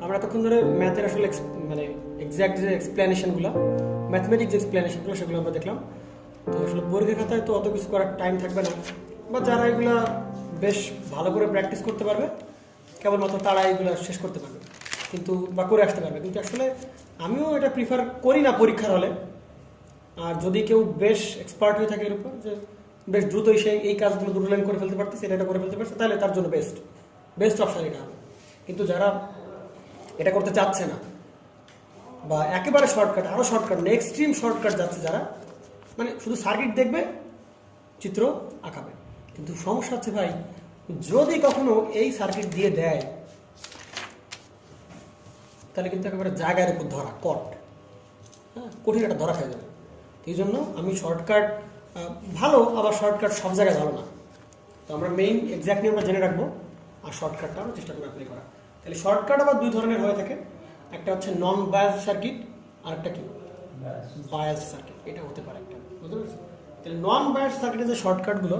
আমরা এতক্ষণ ধরে ম্যাথের আসলে মানে এক্স্যাক্ট যে এক্সপ্লেনেশনগুলো, ম্যাথমেটিক্স এক্সপ্লেনেশনগুলো সেগুলো আমরা দেখলাম। তো আসলে পরীক্ষার খাতায় তো অত কিছু করার টাইম থাকবে না, বা যারা এগুলা বেশ ভালো করে প্র্যাকটিস করতে পারবে কেবলমাত্র তারা এগুলো শেষ করতে পারবে, কিন্তু বা করে আসতে পারবে। কিন্তু আসলে আমিও এটা প্রিফার করি না পরীক্ষার হলে। আর যদি কেউ বেশ এক্সপার্ট হয়ে থাকে এর উপর, যে বেশ দ্রুতই সে এই কাজগুলো দুটো লাইন করে ফেলতে পারতেছে, এটা করে ফেলতে পারছে, তাহলে তার জন্য বেস্ট অপশন এটা হবে। কিন্তু যারা এটা করতে চাচ্ছে না, বা একেবারে শর্টকাট, আরও শর্টকাট, এক্সট্রিম শর্টকাট যাচ্ছে যারা, মানে শুধু সার্কিট দেখবে, চিত্র আঁকাবে, কিন্তু সমস্যা হচ্ছে ভাই, যদি কখনো এই সার্কিট দিয়ে দেয় তাহলে কিন্তু একেবারে জায়গার উপর ধরা কট, হ্যাঁ, কঠিন একটা ধরা খাই যাবে। এই জন্য আমি শর্টকাট ভালো, আবার শর্টকাট সব জায়গায় ভালো না। তো আমরা মেইন এক্স্যাক্ট নিয়মটা জেনে রাখবো, আর শর্টকাটটা আমরা চেষ্টা করবো অ্যাপ্লাই করা। তাহলে শর্টকাট আবার দুই ধরনের হয়ে থাকে, একটা হচ্ছে নন বায়াস সার্কিট, আর একটা কি বায়াস সার্কিট, এটা হতে পারে একটা, বুঝতে পারছি? তাহলে নন বায়াস সার্কিটের যে শর্টকাটগুলো,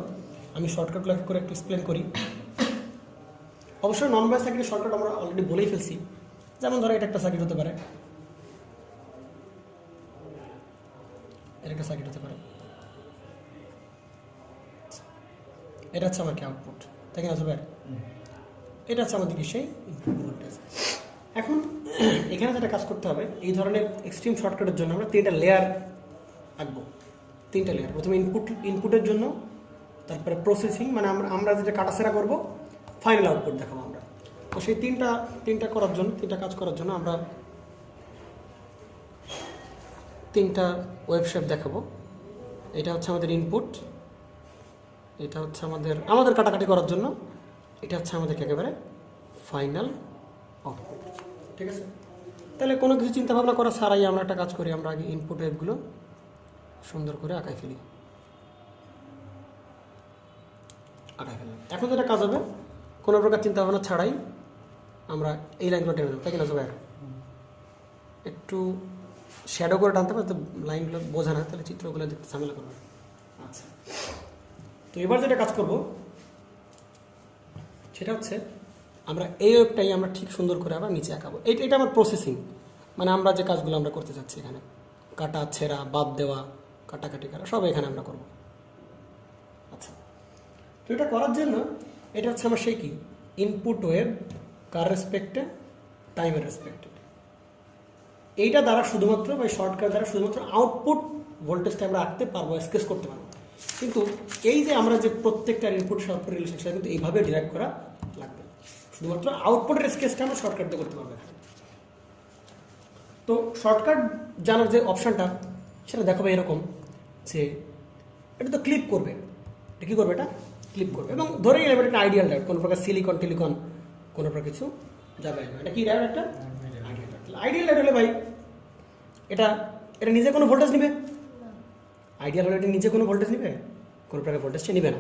আমি শর্টকাটগুলো করে একটু এক্সপ্লেন করি। অবশ্যই নন বায়াস সার্কিটের শর্টকাট আমরা অলরেডি বলেই ফেলছি। যেমন ধরো এটা একটা সার্কিট হতে পারে, এটা একটা সার্কিট হতে পারে, এটা হচ্ছে আমার কি আউটপুট, তাই কিনা জুবাইর? এটা হচ্ছে আমাদের সেই ইনপুট ভোল্টেজ। এখন এখানে যেটা কাজ করতে হবে, এই ধরনের এক্সট্রিম শর্টকাটের জন্য আমরা তিনটা লেয়ার আঁকবো। তিনটা লেয়ার, প্রথমে ইনপুটের জন্য, তারপরে প্রসেসিং, মানে আমরা যেটা কাটাছেড়া করবো, ফাইনাল আউটপুট দেখাবো আমরা। তো সেই তিনটা করার জন্য, তিনটা কাজ করার জন্য আমরা তিনটা ওয়েভ শেপ দেখাবো। এটা হচ্ছে আমাদের ইনপুট, এটা হচ্ছে আমাদের কাটাকাটি করার জন্য, এটা হচ্ছে আমাদেরকে একেবারে ফাইনাল আউটপুট। ঠিক আছে? তাহলে কোনো কিছু চিন্তা ভাবনা করা ছাড়াই আমরা একটা কাজ করি, আমরা আগে ইনপুট ওয়েভগুলো সুন্দর করে আঁকাই ফেলি। এখন যেটা কাজ হবে, কোনো প্রকার চিন্তা ভাবনা ছাড়াই আমরা এই লাইনগুলো টেনে দেবো, তাই কিনা জুবাইর? একটু শ্যাডো করে টানতে পারে, তো লাইনগুলো বোঝা না, তাহলে চিত্রগুলো দেখতে ঝামেলা করবে। আচ্ছা, তো এবার যেটা কাজ করব সেটা হচ্ছে, আমরা এই ওয়েবটাই আমরা ঠিক সুন্দর করে আবার নিচে আঁকাবো। এটা আমার প্রসেসিং, মানে আমরা যে কাজগুলো আমরা করতে চাচ্ছি, এখানে কাটা ছেঁড়া, বাদ দেওয়া, কাটাকাটি করা, সব এখানে আমরা করব। আচ্ছা, তো এটা করার জন্য এটা হচ্ছে আমার সেই কি ইনপুট ওয়েভ, কার রেসপেক্টে, টাইমের রেসপেক্টে। এইটা দ্বারা শুধুমাত্র, বা শর্টকাট দ্বারা শুধুমাত্র আউটপুট ভোল্টেজটা আমরা আঁকতে পারবো, স্কেচ করতে পারবো। কিন্তু এই যে আমরা যে প্রত্যেকটার ইনপুট আউটপুট রিলেশন, সেটা কিন্তু এইভাবে ডিরাইভ করা লাগবে। শুধুমাত্র আউটপুটের স্কেচটা আমরা শর্টকাট দিয়ে করতে পারবো। তো শর্টকাট জানার যে অপশানটা, সেটা দেখাবে এরকম, যে এটা তো ক্লিপ করবে। এটা কী করবে? এটা ক্লিপ করবে, এবং ধরে নিলাম এটা একটা আইডিয়াল ডায়োড, কোনো প্রকার সিলিকন টেলিকন কোনো প্রকার কিছু যাবে না। এটা কি ডায়োড? একটা আইডিয়াল ডায়োড হলে ভাই এটা নিজে কোনো ভোল্টেজ নিবে? আইডিয়াল হলে এটা নিজে কোনো ভোল্টেজ নিবে? কোনো প্রকার ভোল্টেজ সে নিবে না।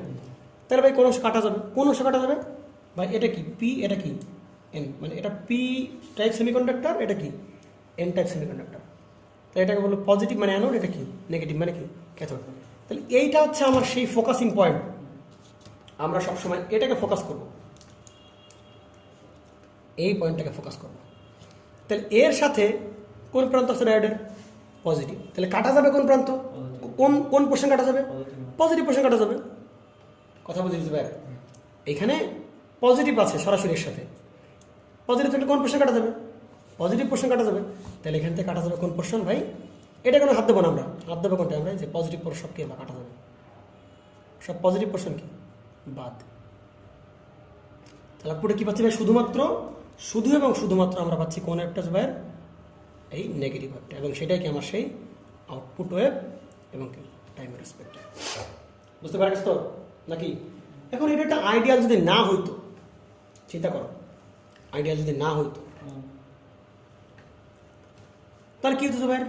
তাহলে ভাই কোন অংশ কাটা যাবে? কোন অংশ কাটা যাবে ভাই? এটা কি পি, এটা কি এন, মানে এটা পি টাইপ সেমিকন্ডাক্টর, এটা কি এন টাইপ সেমিকন্ডাক্টর। তাই এটাকে বললো পজিটিভ মানে অ্যানোড, এটা কি নেগেটিভ মানে কি ক্যাথোড। তাহলে এইটা হচ্ছে আমার সেই ফোকাসিং পয়েন্ট, আমরা সবসময় এটাকে ফোকাস করব, এই পয়েন্টটাকে ফোকাস করব। তাহলে এর সাথে কোন প্রান্ত আছে ডায়োডের? পজিটিভ। তাহলে কাটা যাবে কোন প্রান্ত? কোন পোর্শন কাটা যাবে? পজিটিভ পোর্শন কাটা যাবে। কথা বুঝতে পারে? এখানে পজিটিভ আছে সরাসরি এর সাথে, পজিটিভ থাকলে কোন পোর্শন কাটা যাবে? পজিটিভ পোর্শন কাটা যাবে। তাহলে এখান থেকে কাটা যাবে কোন পোর্শন ভাই? এটা কোনো হাত দেবো না আমরা, হাত দেবো কোনটা? আমরা যে পজিটিভ পোর্শন সব কি আমরা কাটা যাবে, সব পজিটিভ পোর্শন কি বাদ। তাহলে আউটপুটে কি পাচ্ছি ভাই? শুধু এবং শুধুমাত্র আমরা পাচ্ছি কোন একটা ওয়েভ, এই নেগেটিভ ওয়েভটা, এবং সেটাই কি আমার সেই আউটপুট ওয়েভ এবং টাইমের রেসপেক্টে। বুঝতে পারছিস তো নাকি? এখন এটা একটা আইডিয়াল যদি না হইতো, চিন্তা করো, আইডিয়াল যদি না হইতো তাহলে কি হতো ভাই?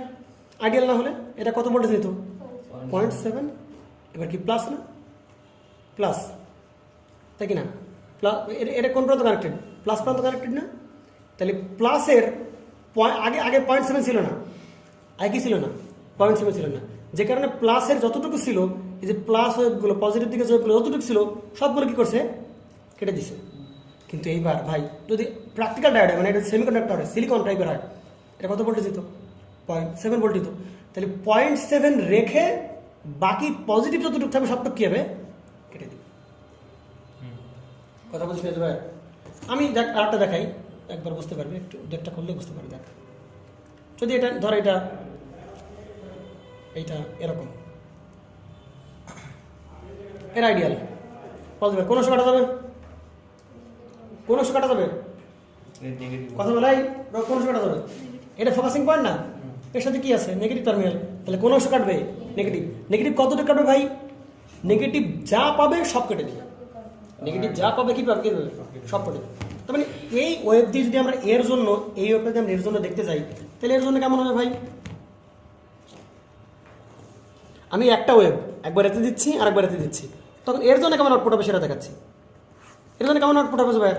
আইডিয়াল না হলে এটা কত ভোল্টেজ নিত? 0.7। এবার কি প্লাস না? প্লাস, তাই কি না? এটা কোন প্রান্ত কানেক্টেড? প্লাস প্রান্ত কানেক্টেড না? তাহলে প্লাসের আগে 0.7 ছিল না, আগে কি ছিল না? 0.7 ছিল না, যে কারণে প্লাসের যতটুকু ছিল, এই যে প্লাস ওয়েভগুলো, পজিটিভ দিকে ওয়েভগুলো যতটুকু ছিল, সবগুলো কি করছে? কেটে দিছে। কিন্তু এইবার ভাই যদি প্র্যাকটিক্যাল ডায়োড হয়, মানে এটা সেমিকন্ডাক্টর হয়, সিলিকন টাইপের হয়, এটা কত ভোল্টেজ দিত? 0.7 ভোল্ট দিত। তাহলে 0.7 রেখে বাকি পজিটিভ যতটুকু থাকবে সবটুকু কী হবে? কেটে দিবে। কথা বুঝতে পেরেছো ভাই? আমি আরেকটা দেখাই, একবার বুঝতে পারবে, একটু ডেটটা করলে বুঝতে পারবে। দেখ, যদি এটা ধর এইটা এরকম এর আইডিয়াল পজিটিভ, কোন অংশ কাটা যাবে? কোন অংশ কাটা যাবে? কথা বলাই, কোন অংশ কাটা যাবে? এটা ফোকাসিং পয়েন্ট না, এর সাথে কি আছে? Negative terminal. তাহলে কোন অংশ কাটবে? নেগেটিভ। নেগেটিভ কতটুকু কাটবে ভাই? নেগেটিভ যা পাবে সব কেটে দিবে। নেগেটিভ যা পাবে কি পাবে? সব কেটে দেবে। তার মানে এই ওয়েব দিয়ে যদি আমরা এর জন্য, এই ওয়েবটা যদি আমরা এর জন্য দেখতে যাই, তাহলে এর জন্য কেমন হবে ভাই? আমি একটা ওয়েব একবার এতে দিচ্ছি আর একবার এতে দিচ্ছি, তখন এর জন্য কেমন আউটপুট হবে সেটা দেখাচ্ছি। এর জন্য কেমন আউটপুট হবে ভাই?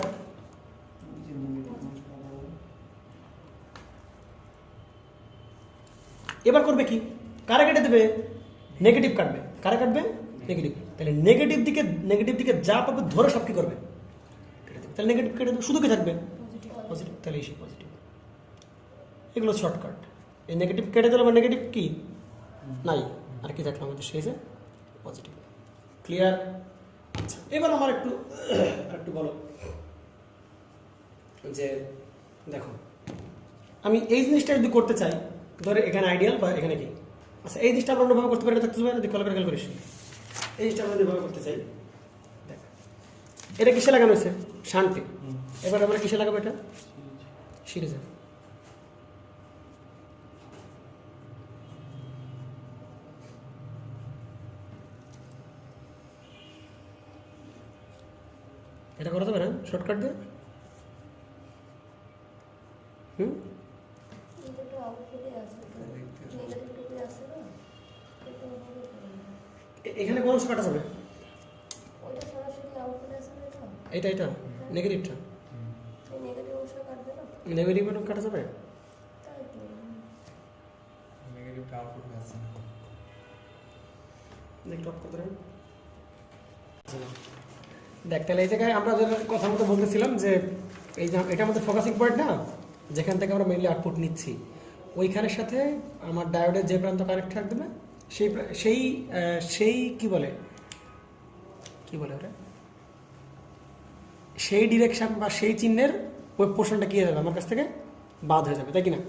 এবার করবে কি? কারে কেটে দেবে? নেগেটিভ কাটবে। কারে কাটবে? নেগেটিভ। তাহলে নেগেটিভ দিকে যা পাবে ধরে সব কি করবে? কেটে দেবে। তাহলে নেগেটিভ কেটে দেবে, শুধু কি থাকবে? পজিটিভ। তাহলে এই পজিটিভ। এগুলো শর্টকাট। এই নেগেটিভ কেটে দিলে বা নেগেটিভ কি নাই, আর কি থাকলো আমাদের? সেই যে পজিটিভ। ক্লিয়ার? আচ্ছা, এবার আমার একটু বলো যে দেখো, আমি এই জিনিসটা যদি করতে চাই, ধরে এখানে আইডিয়াল বা এখানে কি, আচ্ছা এই জিনিসটা আমরা অন্যভাবে করতে পারি, থাকতে পারি, যদি কল করে করিস। এই জিনিসটা আমরা যেভাবে করতে চাই, দেখ এটা কিসে লাগানো হয়েছে? শান্তি। এবার আমরা কিসে লাগাবো? এটা সিরিজে। এটা করা যাবে না শর্টকাট দিয়ে? এখানে কোন অংশ কাটা যাবে? এটা নেগেটিভটা, নেগেটিভ কাটা যাবে? দেখ, তাহলে এই জায়গায় আমরা কথা মতো বলতেছিলাম যে এই যে এটা আমাদের ফোকাসিং পয়েন্ট না, যেখান থেকে আমরা মেইনলি আউটপুট নিচ্ছি, ওইখানের সাথে আমার ডায়োডের যে প্রান্ত কানেক্ট থাকবে না, সেই কি বলে ওটা, সেই ডিরেকশন বা সেই চিহ্নের ওই পোর্শনটা কি হয়ে যাবে আমার কাছ থেকে বাদ হয়ে যাবে, তাই কি না?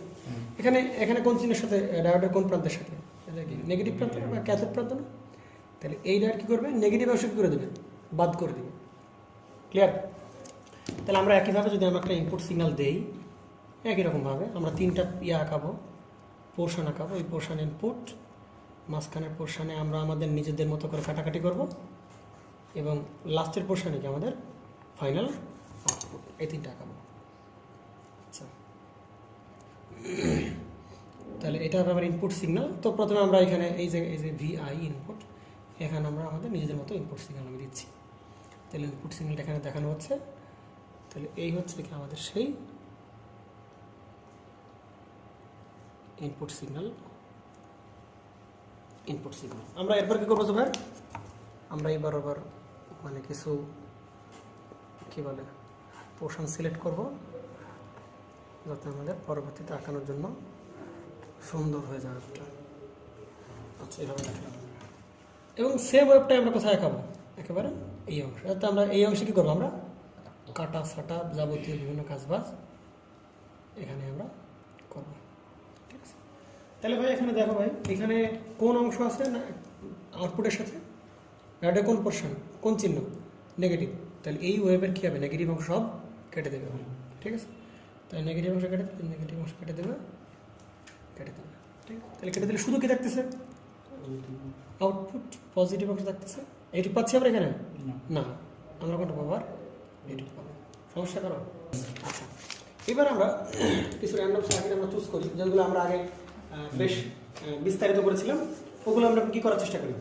এখানে কোন চিহ্নের সাথে? ডায়োডের কোন প্রান্তের সাথে? নেগেটিভ প্রান্ত বা ক্যাথোড প্রান্ত না? তাহলে এই ডায়োড কি করবে? নেগেটিভ অংশ কি করে দেবে? বাদ করে দেবে। ক্লিয়ার? তাহলে আমরা একইভাবে যদি আমরা একটা ইনপুট সিগন্যাল দেই, একই রকমভাবে আমরা তিনটা আঁকাবো, পোর্শন আঁকাবো। এই পোর্শন ইনপুট, মাঝখানের পোর্শনে আমরা আমাদের নিজেদের মতো করে কাটাকাটি করব, এবং লাস্টের পোর্শনে কি আমাদের ফাইনাল আউটপুট। এই তিনটা আঁকাবো। আচ্ছা, তাহলে এটা হবে আমার ইনপুট সিগন্যাল। তো প্রথমে আমরা এখানে এই যে ভিআই ইনপুট, এখানে আমরা আমাদের নিজেদের মতো ইনপুট সিগন্যাল আমি দিচ্ছি। তাহলে ইনপুট সিগন্যালটা এখানে দেখানো হচ্ছে। তাহলে এই হচ্ছে কি আমাদের সেই ইনপুট সিগন্যাল। আমরা এরপর কি করবো ভাই? আমরা এই বরাবর মানে কিছু কি বলে পোর্শন সিলেক্ট করব, যাতে আমাদের পরবর্তীতে আঁকানোর জন্য সুন্দর হয়ে যাবে। আচ্ছা, এইভাবে দেখালাম। এবং সেম ওয়েবটাই আমরা কোথায় আঁকাবো? একেবারে এই অংশ। যাতে আমরা এই অংশে কী করবো? আমরা কাটা সাটা যাবতীয় বিভিন্ন কাজবাজ এখানে আমরা করবো। ঠিক আছে? তাহলে ভাই এখানে দেখো ভাই, এখানে কোন অংশ আছে না আউটপুটের সাথে? এটা কোন পোর্শন, কোন চিহ্ন? নেগেটিভ। তাহলে এই ওয়েবের কী হবে? নেগেটিভ অংশ সব কেটে দেবে। ঠিক আছে? তাই নেগেটিভ অংশ কেটে দেবে, নেগেটিভ অংশ কেটে দেবে। ঠিক আছে? তাহলে কেটে দিলে শুধু কি থাকতেছে? আউটপুট পজিটিভ অংশ থাকতেছে। এইটুকু পাচ্ছি আমরা এখানে না, আমরা কোনটা পাবো? আর এইটুকু পাবো। সমস্যা করো। আচ্ছা, এবার আমরা কিছু র্যান্ডম সার্কিট আমরা চুজ করি, যেগুলো আমরা আগে বেশ বিস্তারিত করেছিলাম। ওগুলো আমরা কী করার চেষ্টা করি?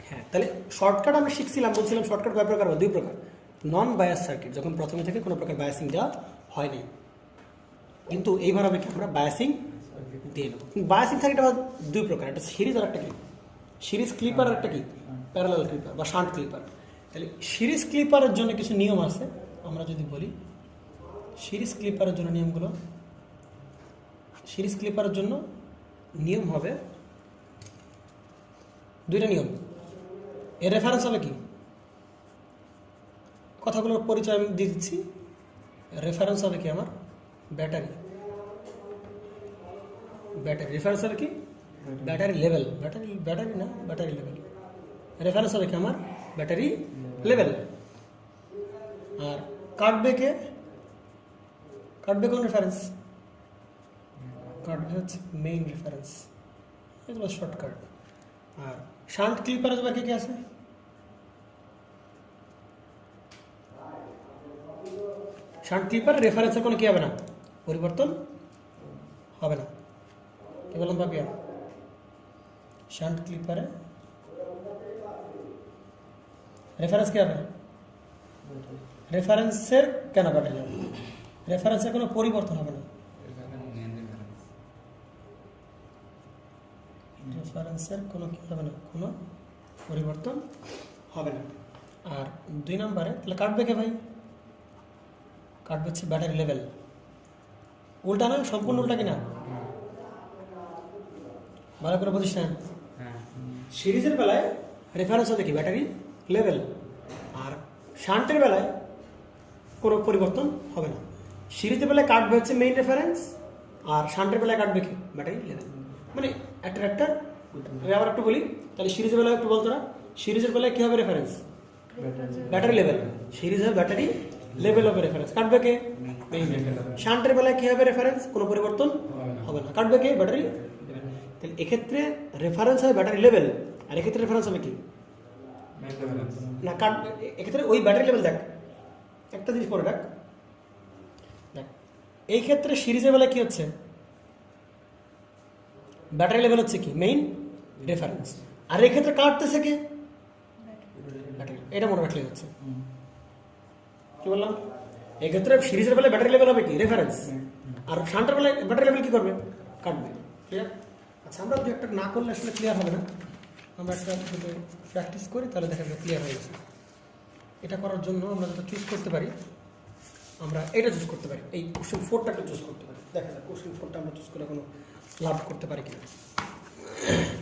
হ্যাঁ, তাহলে শর্টকাট আমরা শিখছিলাম, বলছিলাম শর্টকাট কয় প্রকার? দুই প্রকার। নন বায়াস সার্কিট, যখন প্রথমে থেকে কোনো প্রকার বায়াসিং দেওয়া হয়নি, কিন্তু এইবার হবে কি আমরা বায়াসিং দিয়ে নেব। বায়াসিং সার্কিট আবার দুই প্রকার, একটা সিরিজ আর একটা কি সিরিজ ক্লিপার, আর একটা কি প্যারালাল ক্লিপার বা শান্ট ক্লিপার। তাহলে সিরিজ ক্লিপারের জন্য কিছু নিয়ম আছে। আমরা যদি বলি সিরিজ ক্লিপারের জন্য নিয়মগুলো, সিরিজ ক্লিপারের জন্য নিয়ম হবে দুইটা নিয়ম। এর রেফারেন্স হবে কি, কথাগুলোর পরিচয় আমি দিয়ে দিচ্ছি। রেফারেন্স হবে কি আমার ব্যাটারি, ব্যাটারি রেফারেন্স হবে কি ব্যাটারি লেভেল, ব্যাটারি না ব্যাটারি লেভেল। রেফারেন্স হবে কি আমার ব্যাটারি লেভেল। আর কাটবে কোন রেফারেন্স, কাটবে হচ্ছে মেইন রেফারেন্স, এগুলো শর্টকাট। আর শান্ট ক্লিপারে যাবে কে আছে, শান্ট ক্লিপার রেফারেন্সের কোনো কি হবে না, পরিবর্তন হবে না। কি বললাম ভাবিয়া, শান্ট ক্লিপারে রেফারেন্স কি হবে, রেফারেন্সের কেন ব্যাটারি হবে, রেফারেন্সের কোনো পরিবর্তন হবে না, রেফারেন্সের কোনো কি হবে না, কোনো পরিবর্তন হবে না। আর 2 নম্বরে তাহলে কাটবে কে ভাই, কাটবে হচ্ছে ব্যাটারি লেভেল। উল্টা না, সম্পূর্ণ উল্টা কিনা, ভালো করে বুঝিস না। সিরিজের বেলায় রেফারেন্স হবে কি ব্যাটারি লেভেল, আর শান্টের বেলায় কোনো পরিবর্তন হবে না। সিরিজের বেলায় কাটবে হচ্ছে মেইন রেফারেন্স, আর শান্টের বেলায় কাটবে কি ব্যাটারি লেভেল, মানে একটা আমি আবার একটু বলি। তাহলে সিরিজের বেলায় একটু বলতো না, সিরিজের বেলায় কি হবে রেফারেন্স ব্যাটারি লেভেল, সিরিজের ব্যাটারি লেভেল হবে রেফারেন্স, কাটবে কে মেইন। শান্টের বেলায় কি হবে রেফারেন্স, কোনো পরিবর্তন হবে না, কাটবে কে ব্যাটারি লেভেল। তাহলে এক্ষেত্রে রেফারেন্স হবে ব্যাটারি লেভেল, আর এক্ষেত্রে রেফারেন্স হবে কি না কাট, এক্ষেত্রে ওই ব্যাটারি লেভেল। দেখ একটা জিনিস পরে দেখ, এই ক্ষেত্রে সিরিজের বেলায় কি হচ্ছে, ব্যাটারি লেভেল হচ্ছে কি মেইন রেফারেন্স, আর এই ক্ষেত্রে কাটতেছে কি ব্যাটারি, এটা মনে রাখলে হচ্ছে। কি বললাম, এই ক্ষেত্রে সিরিজের বেলায় ব্যাটারি লেভেল হবে কি রেফারেন্স, আর শান্টের বেলায় ব্যাটারি লেভেল কি করবে কাটবে। ক্লিয়ার? আচ্ছা, আমরা দু একটা না করলে আসলে ক্লিয়ার হবে না, আমরা একটা প্র্যাকটিস করি তাহলে দেখা যাবে ক্লিয়ার হয়ে গেছে। এটা করার জন্য আমরা যেটা চুজ করতে পারি, আমরা এটা চুজ করতে পারি, এই কোশ্চেন 4টাকে চুজ করতে পারি। দেখা যাক কোশ্চেন 4টা আমরা চুজ করে কোনো লাভ করতে পারি কিনা,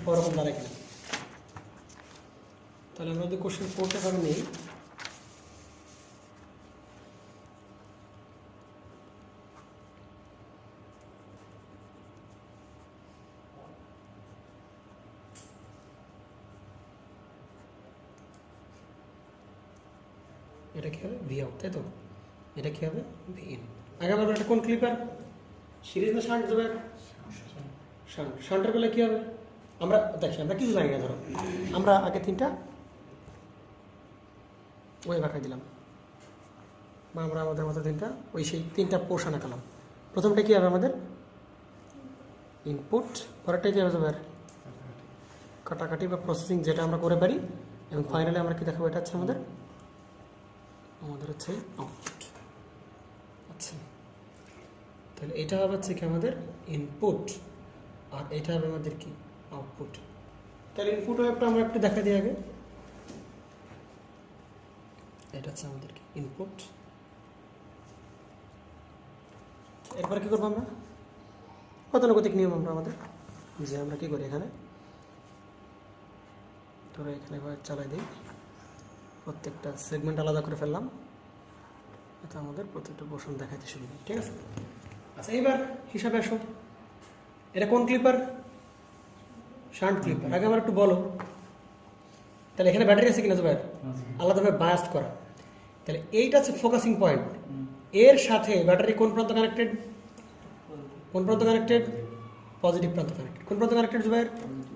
ওরকম দাঁড়ায় কিনা। তাহলে আমরা যদি কোশ্চেন 4টা ভাবে নিই, এটা কি হবে ভি আউট, তাই তো, এটা কি হবে ভি ইন। আগে আমরা একটা কোন ক্লিপার, সিরিজ না শান্ট যাবে, শান্ট, শান্টের বেলায় কি হবে, আমরা দেখি আমরা কিছু জানি না। ধরো আমরা আগে 3টা ওই ভাষায় দিলাম, বা আমরা আমাদের মতো 3টা ওই সেই 3টা পোর্শন আঁকালাম। প্রথমটা কি হবে আমাদের ইনপুট, পরেরটা কি হবে কাটাকাটি বা প্রসেসিং, যেটা আমরা করে পারি, এবং ফাইনালি আমরা কি দেখাবো, এটা হচ্ছে আমাদের হচ্ছে আউটপুট। আচ্ছা, তাহলে এটা হবে হচ্ছে কি আমাদের ইনপুট, আর এটা হবে আমাদের কি আউটপুট। তাহলে ইনপুট ওয়েবটা আমরা একটু দেখা দিই আগে, এটা হচ্ছে আমাদের কি ইনপুট। এরপরে কি করবো আমরা, গতানুগতিক নিয়ম আমরা আমাদের যে আমরা কি করি এখানে, ধরো এখানে চালাই দিই, প্রত্যেকটা সেগমেন্ট আলাদা করে ফেললাম, এটা আমাদের প্রত্যেকটা পোর্শন দেখাইতে সুবিধা। ঠিক আছে? আচ্ছা, এইবার হিসাবে আসো, এটা কোন ক্লিপার, শান্ট ক্লিপার। আগে আমার একটু বলো, তাহলে এখানে ব্যাটারি আছে কিনা জুবাইর, আলাদাভাবে বায়াস্ট করা। তাহলে এইটা হচ্ছে ফোকাসিং পয়েন্ট, এর সাথে ব্যাটারি কোন প্রান্ত কানেক্টেড, কোন প্রান্ত কানেক্টেড, পজিটিভ প্রান্ত কানেক্টেড। কোন প্রান্ত কানেক্টেড জুবাইর,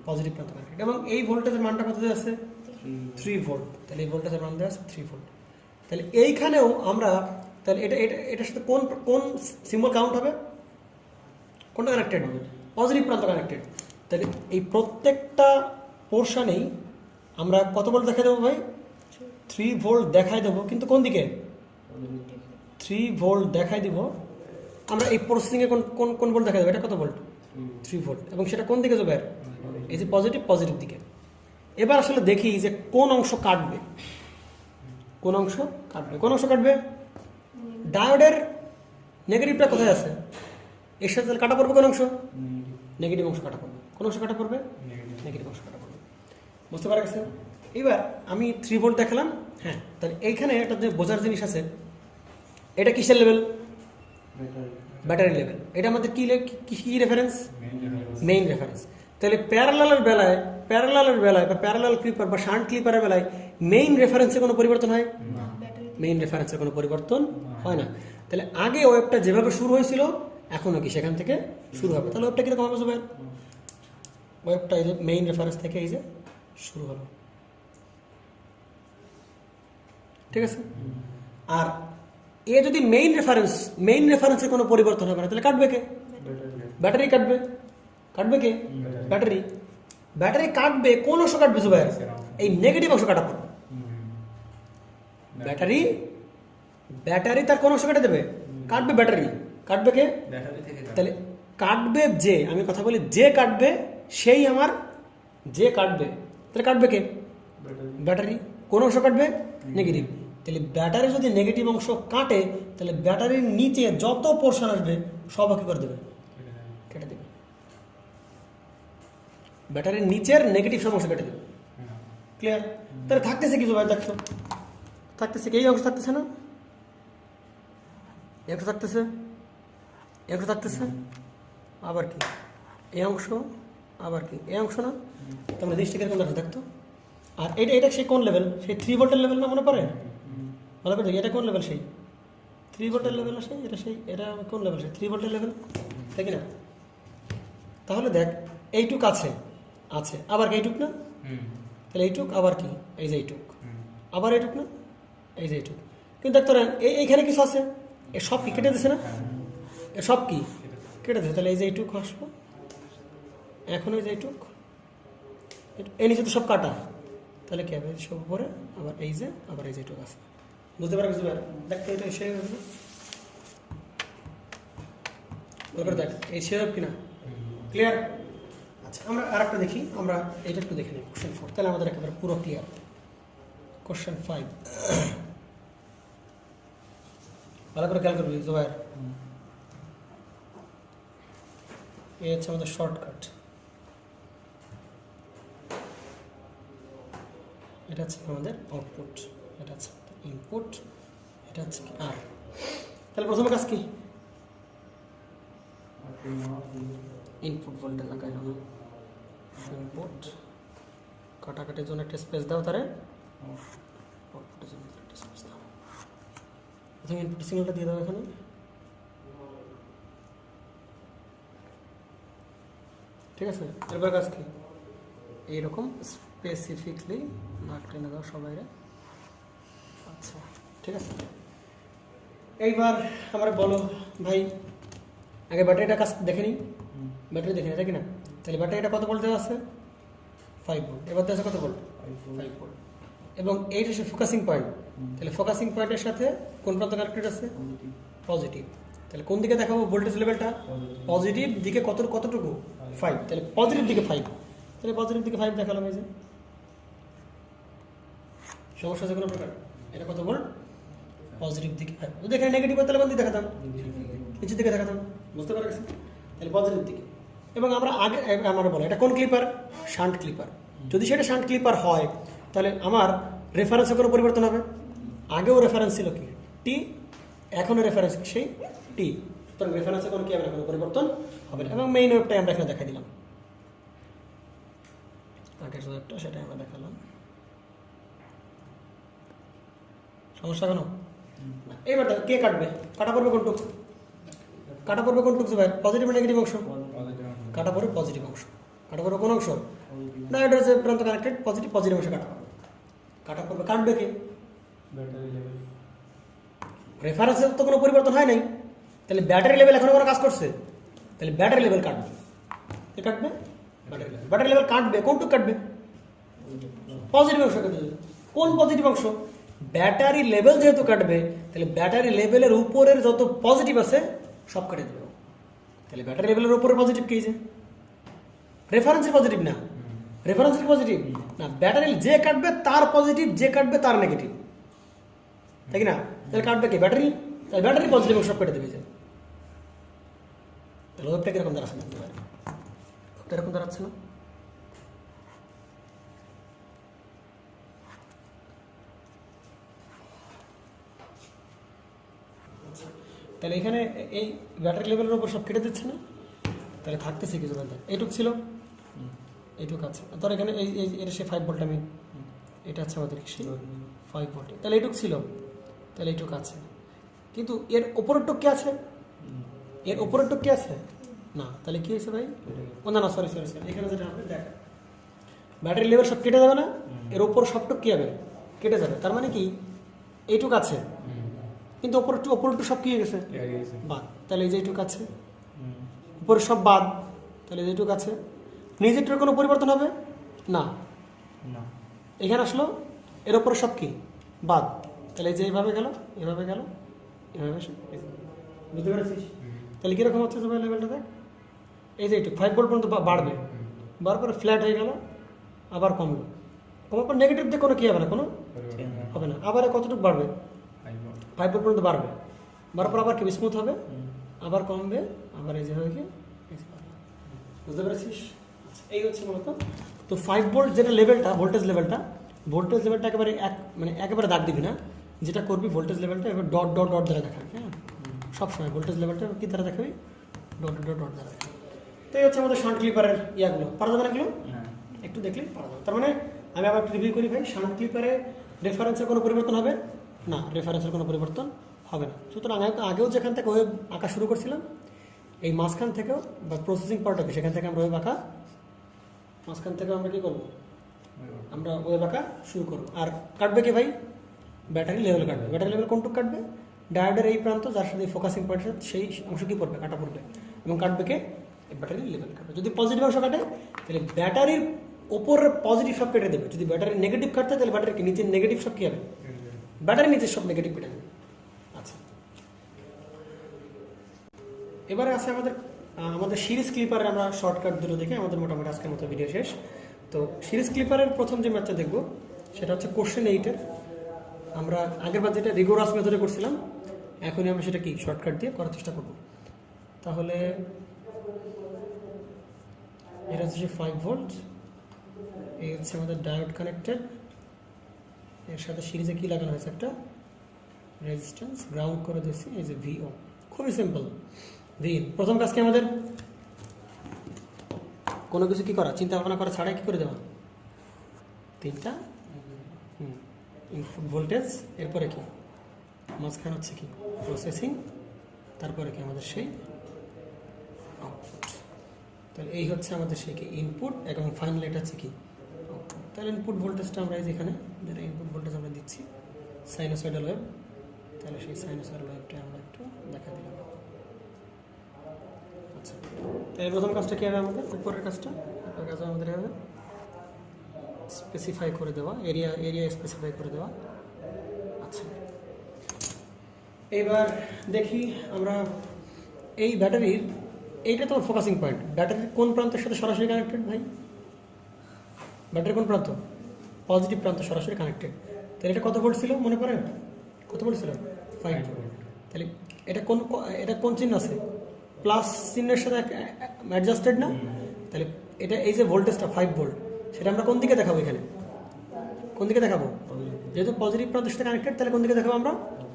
পজিটিভ প্রান্ত কানেক্টেড। এবং এই ভোল্টেজের মানটা কত আছে 3 ভোল্ট, তাহলে এই ভোল্টেজের মান দেওয়া আছে 3 ভোল্ট। তাহলে এইখানেও আমরা তাহলে এটার সাথে কোন কোন সিম্বল কাউন্ট হবে, কোনটা কানেক্টেড, পজিটিভ প্রান্ত কানেক্টেড। তাহলে এই প্রত্যেকটা পোর্শনেই আমরা কত ভোল্ট দেখাই দেবো ভাই, 3 ভোল্ট দেখাই দেবো, কিন্তু কোন দিকে 3 ভোল্ট দেখাই দিব আমরা। এই প্রসেসিংয়ে কোন কোন কোন ভোল্ট দেখা দেবো, এটা কত ভোল্ট 3 ভোল্ট, এবং সেটা কোন দিকে যাবে, এই যে পজিটিভ দিকে। এবার আসলে দেখি যে কোন অংশ কাটবে, কোন অংশ কাটবে? কোন অংশ কাটবে? ডায়োডের নেগেটিভটা কোথায় আছে? এর সাথে তাহলে কাটা পড়বে কোন অংশ? নেগেটিভ অংশ কাটা পড়বে। কোন অংশ কাটা পড়বে? নেগেটিভ অংশ কাটা পড়বে। বুঝতে পারা গেছে? এবার আমি 3 ভোল্ট দেখালাম। হ্যাঁ, তাহলে এইখানে একটা যে বোঝার জিনিস আছে, এটা কিসের লেভেল? Battery level. এটা আমাদের কি রেফারেন্স? Main reference. তাহলে প্যারালালের বেলায় বা প্যারালাল ক্লিপার বা শান্ট ক্লিপারের বেলায় মেইন রেফারেন্সে কোনো পরিবর্তন হয়? মেইন রেফারেন্সের কোনো পরিবর্তন হয় না। তাহলে আগে ওয়েবটা যেভাবে শুরু হয়েছিল এখনও কি সেখান থেকে শুরু হবে। তাহলে ওয়েবটা কিরকম হবে ভাই? ওয়েবটা এই যে মেইন রেফারেন্স থেকে এই যে শুরু হবে, ঠিক আছে? আর এ যদি মেইন রেফারেন্সের কোনো পরিবর্তন হবে না, তাহলে কাটবে কে? ব্যাটারি কাটবে। কাটবে কে? ব্যাটারি কাটবে। কোন অংশ কাটবে জুবাইর? এই নেগেটিভ অংশ কাটা পড়বে। ব্যাটারি তার কোন অংশ কেটে দেবে? কাটবে ব্যাটারি। কাটবে কে? তাহলে কাটবে যে, আমি কথা বলি, যে কাটবে সেই আমার, যে কাটবে তাহলে কাটবে কে? ব্যাটারি। কোন অংশ কাটবে? নেগেটিভ। তাহলে ব্যাটারি যদি নেগেটিভ অংশ কাটে, তাহলে ব্যাটারির নিচে যত পোর্শন আসবে সব কি করে দেবে? কেটে দেবে। ব্যাটারির নিচের নেগেটিভ সব অংশ কেটে দেবে। ক্লিয়ার? তাহলে থাকতেছে কিছু ভাই? দেখছো থাকতেছে কি? এই অংশ থাকতেছে না? এই অংশ থাকতেছে, এই অংশ থাকতেছে, আবার কি এই অংশ, আবার কি এই অংশ না? তোমরা জিনিসটা কিরকম দেখা থাকতো। আর এটা সেই কোন লেভেল? সেই 3 ভোল্টের লেভেল না? মনে পড়ে? ভালো করে দেখি, এটা কোন লেভেল? সেই 3 ভোল্টের লেভেল না? এটা কোন লেভেল? সেই 3 ভোল্টের লেভেল, তাই কি না? তাহলে দেখ, এইটুক আছে, আবার কি এইটুক না? তাহলে এইটুক, আবার কি এই যে এইটুক, আবার এইটুক না? এই যে এইটুক। কিন্তু দেখ তোরা এইখানে কিছু আছে, এ সব কি কেটে দিছে না? এ সব কি কেটে দিছে। তাহলে এই যে এইটুক আসলো, এখন এই যে এইটুক, এই নিচে তো সব কাটা। তাহলে কি হবে? সব উপরে, আবার এই যে এইটুক আছে। বুঝতে পারবে? দেখতে এটা এসে দেখ এই শেপ কিনা? ক্লিয়ার? আচ্ছা, আমরা আর একটা দেখি, আমরা এটা একটু দেখে নিই। কোশ্চেন 4, তাহলে আমাদের একেবারে পুরো ক্লিয়ার। কোশ্চেন 5 ভালো করে খেয়াল করবি জোবাইর। এই হচ্ছে আমাদের শর্টকাট। এটা হচ্ছে আমাদের আউটপুট, এটা হচ্ছে ইনপুট, এটা হচ্ছে কি আর। তাহলে প্রথমে কাজ কি? ইনপুট ভোল্টেজ লাগাইলাম। ইনপুট কাটাকাটির জন্য একটা স্পেস দাও, তারে আউটপুটের জন্য একটা স্পেস দাও। প্রথমে ইনপুট সিগন্যালটা দিয়ে দাও এখানে। ঠিক আছে? এরপর কাজ কি? এইরকম স্পেসিফিকলি নাক টেনে দাও সবাই। আচ্ছা, ঠিক আছে। এইবার আমরা বলো ভাই, আগে ব্যাটারিটা কাজ দেখে নিই। ব্যাটারি দেখে নিই, তাই কি না? তাহলে ব্যাটারিটা কত ভোল্ট দেওয়া আছে? 5 ভোল্ট। এবার দেওয়া আছে কত ভোল্ট? 5 ভোল্ট। এবং এইটা হচ্ছে ফোকাসিং পয়েন্ট। তাহলে ফোকাসিং পয়েন্টের সাথে কোন প্রান্ত কানেক্টেড আছে? পজিটিভ। তাহলে কোন দিকে দেখাবো ভোল্টেজ লেভেলটা? পজিটিভ দিকে। কতটুকু? 5। তাহলে পজিটিভ দিকে 5। তাহলে পজিটিভ দিকে 5 দেখালাম। এই যে সমস্যা আছে কোনো প্রকার? এটা কত ভোল্ট? পজিটিভ দিকে 5। যদি এখানে নেগেটিভ হয় তাহলে কোন দিকে দেখাতাম? নিচের দিকে দেখাতাম। বুঝতে পারছি? তাহলে পজিটিভ দিকে। এবং আমরা বলো এটা কোন ক্লিপার? Shunt clipper. যদি সেটা শান্ট ক্লিপার হয়, তাহলে আমার রেফারেন্সে কোনো পরিবর্তন হবে? আগেও রেফারেন্স ছিল কি? টি। এখনও রেফারেন্স সেই টি। সুতরাং রেফারেন্সে কোনো কি হবে না? কোনো পরিবর্তন হবে না। এবং মেইন ওয়েবটাই আমরা এখানে দেখা দিলাম। আগের ওয়েবটা সেটাই আমরা দেখালাম। সমস্যা কেন? এইবার কে কাটবে? কাটা পড়বে কোনটুক? কাটা পড়বে কোনটুক ভাই? পজিটিভ না নেগেটিভ অংশ? কাটা পড়বে পজিটিভ অংশ। কাটা পড়বে কোন অংশ? না, এটা হচ্ছে প্রান্ত কানেক্টেড, পজিটিভ অংশ কাটা পড়বে। কাটা পড়বে, কাটবে কে? রেফারেন্সের তো কোনো পরিবর্তন হয় নাই। তাহলে ব্যাটারি লেভেল এখনো কোনো কাজ করছে? তাহলে ব্যাটারি লেভেল কাটবে। কে কাটবে? ব্যাটারি লেভেল কাটবে। কোনটুক কাটবে? পজিটিভ অংশ কাটবে। কোন পজিটিভ অংশ? ব্যাটারি লেভেল যেহেতু কাটবে, তাহলে ব্যাটারি লেভেলের উপরের যত পজিটিভ আছে সব কেটে দেবে। তাহলে ব্যাটারি লেভেলের উপরে পজিটিভ কে? যে রেফারেন্সের পজিটিভ না? রেফারেন্সের পজিটিভ না, ব্যাটারি যে কাটবে তার পজিটিভ, যে কাটবে তার নেগেটিভ। তাই কি না? তাহলে কাটবে কি ব্যাটারি, তাহলে ব্যাটারি পজিটিভ সব কেটে দেবে। যে তাহলে ওয়েবটা কিরকম দাঁড়াচ্ছে দেখতে পারে, এরকম দাঁড়াচ্ছে না? তাহলে এখানে এই ব্যাটারি লেভেলের উপর সব কেটে দিচ্ছে না, তাহলে থাকতেছে কিছু বলতে এইটুক ছিল, এইটুক আছে। ধর এখানে এই এটা সে 5 ভোল্ট, আমি এটা আছে আমাদের কি 5 ভোল্ট, তাহলে এইটুক ছিল, তাহলে এইটুক আছে। কিন্তু এর ওপরের টুক কি আছে? এর ওপরের টুক কি আছে না, তাহলে কি হয়েছে ভাই? ও না না, সরি সরি সরি, এখানে যেটা হবে দেখ, ব্যাটারি লেভেল সব কেটে যাবে না, এর ওপর সবটুক কি হবে? কেটে যাবে। তার মানে কি এইটুক আছে, কিন্তু ওপরটুক সব কি হয়ে গেছে? বাদ। তাহলে এই যে এইটুক আছে, উপরে সব বাদ, তাহলে যেটুক আছে নিজেরটার কোনো পরিবর্তন হবে না। এখানে আসলো, এর উপরে সব কি বাদ, তাহলে এই যে এইভাবে গেল, এভাবে গেল, এভাবে বুঝতে পেরেছিস? তাহলে কীরকম হচ্ছে সবাই লেভেলটা দেখ, এই যে এইটুক 5 ভোল্ট পর্যন্ত বাড়বে, বাড়ার পরে ফ্ল্যাট হয়ে গেল, আবার কমলো, কমার পর নেগেটিভ দিয়ে কোনো কী হবে না, কোনো হবে না। আবার কতটুকু বাড়বে? 5 ভোল্ট পর্যন্ত বাড়বে, বাড়ার পর আবার কি স্মুথ হবে, আবার কমবে, আবার এই যে হয়ে গিয়ে, বুঝতে পেরেছিস? এই হচ্ছে মূলত। তো 5 ভোল্ট যেটা লেভেলটা, ভোল্টেজ লেভেলটা একেবারে মানে একেবারে দাগ দিবি না, যেটা করবি ভোল্টেজ লেভেলটা এবার ডট ডট ডট দ্বারা দেখাবি। হ্যাঁ, সবসময় ভোল্টেজ লেভেলটা কী দ্বারা দেখাবি? ডট ডট ডট দ্বারা দেখাবি। তো এই হচ্ছে আমাদের শান্ট ক্লিপারের ইয়াগুলো। পারা যাবে না এগুলো? একটু দেখলেই পারা যাবে। তার মানে আমি আবার একটু রিভিউ করি ভাই, শান্ট ক্লিপারে রেফারেন্সের কোনো পরিবর্তন হবে না, রেফারেন্সের কোনো পরিবর্তন হবে না। সুতরাং আগেও যেখান থেকে ওয়েব আঁকা শুরু করছিলাম, এই মাঝখান থেকেও বা প্রসেসিং পার্টটাকে সেখান থেকে আমরা ওয়েব আঁকা, মাঝখান থেকেও আমরা কী করবো? আমরা ওয়েব আঁকা শুরু করবো। আর কাটবে কি ভাই? ব্যাটারি লেভেল কাটবে। ব্যাটারি লেভেল কোনটুকু কাটবে? ডায়োডের এই প্রান্ত যার সাথে ফোকাসিং পয়েন্টের সাথে সেই অংশ কী পড়বে? কাটা পড়বে। এবং কাটবে কে? ব্যাটারি লেভেল কাটবে। যদি পজিটিভ অংশ কাটে তাহলে ব্যাটারির ওপরের পজিটিভ সব কেটে দেবে। যদি ব্যাটারির নেগেটিভ কাটতে তাহলে ব্যাটারির নিচের নেগেটিভ সব কী হবে? ব্যাটারি নিচের সব নেগেটিভ কেটে দেবে। আচ্ছা, এবারে আছে আমাদের সিরিজ ক্লিপারের আমরা শর্টকাট দুটো দেখে আমাদের মোটামুটি আজকের মতো ভিডিও শেষ। তো সিরিজ ক্লিপারের প্রথম যে ম্যাথটা দেখব সেটা হচ্ছে কোশ্চেন 8-এর। আমরা আগেরবার যেটা রিগোরাস মেথডে করছিলাম, এখনই আমরা সেটা কি শর্টকাট দিয়ে করার চেষ্টা করব। তাহলে এটা হচ্ছে 5 ভোল্ট, এই হচ্ছে আমাদের ডায়োড কানেক্টেড, এর সাথে সিরিজে কি লাগানো হয়েছে? একটা রেজিস্ট্যান্স গ্রাউন্ড করে দিয়েছি, এই যে ভিও। খুবই সিম্পল। প্রথম কাজকে আমাদের কোনো কিছু কি করা, চিন্তা ভাবনা করা ছাড়াই কি করে দেওয়া, তিনটা ইনপুট ভোল্টেজ, এরপরে কি মাঝখানে হচ্ছে কি প্রসেসিং, তারপরে কি আমাদের সেই আউটপুট। তাহলে এই হচ্ছে আমাদের সেই কি ইনপুট, এবং ফাইনাল এটা হচ্ছে কি আউটপুট। তাহলে ইনপুট ভোল্টেজটা আমরা এই যেখানে যেটা ইনপুট ভোল্টেজ আমরা দিচ্ছি সাইনোসয়েডাল ওয়েভ, তাহলে সেই সাইনোসয়েডাল ওয়েভটা আমরা একটু দেখা দিলাম। আচ্ছা, তাহলে প্রথম কাজটা কী হবে আমাদের? উপরের কাজটা আমাদের হবে স্পেসিফাই করে দেওয়া, এরিয়া স্পেসিফাই করে দেওয়া। আচ্ছা, এইবার দেখি আমরা এই ব্যাটারির, এইটা তো ফোকাসিং পয়েন্ট, ব্যাটারির কোন প্রান্তের সাথে সরাসরি কানেক্টেড ভাই? ব্যাটারির কোন প্রান্ত? পজিটিভ প্রান্ত সরাসরি কানেক্টেড। তাহলে এটা কত ভোল্ট ছিল মনে পড়ে? কত ভোল্ট ছিল? 5 ভোল্ট। তাহলে এটা কোন চিহ্ন আছে? প্লাস চিহ্নের সাথে অ্যাডজাস্টেড না? তাহলে এটা এই যে ভোল্টেজটা 5 ভোল্ট, সেটা আমরা কোন দিকে দেখাবো? এখানে কোন দিকে দেখাবো? যেহেতু পজিটিভ প্রান্তের সাথে কানেক্টেড, তাহলে কোন দিকে দেখাবো? আমরা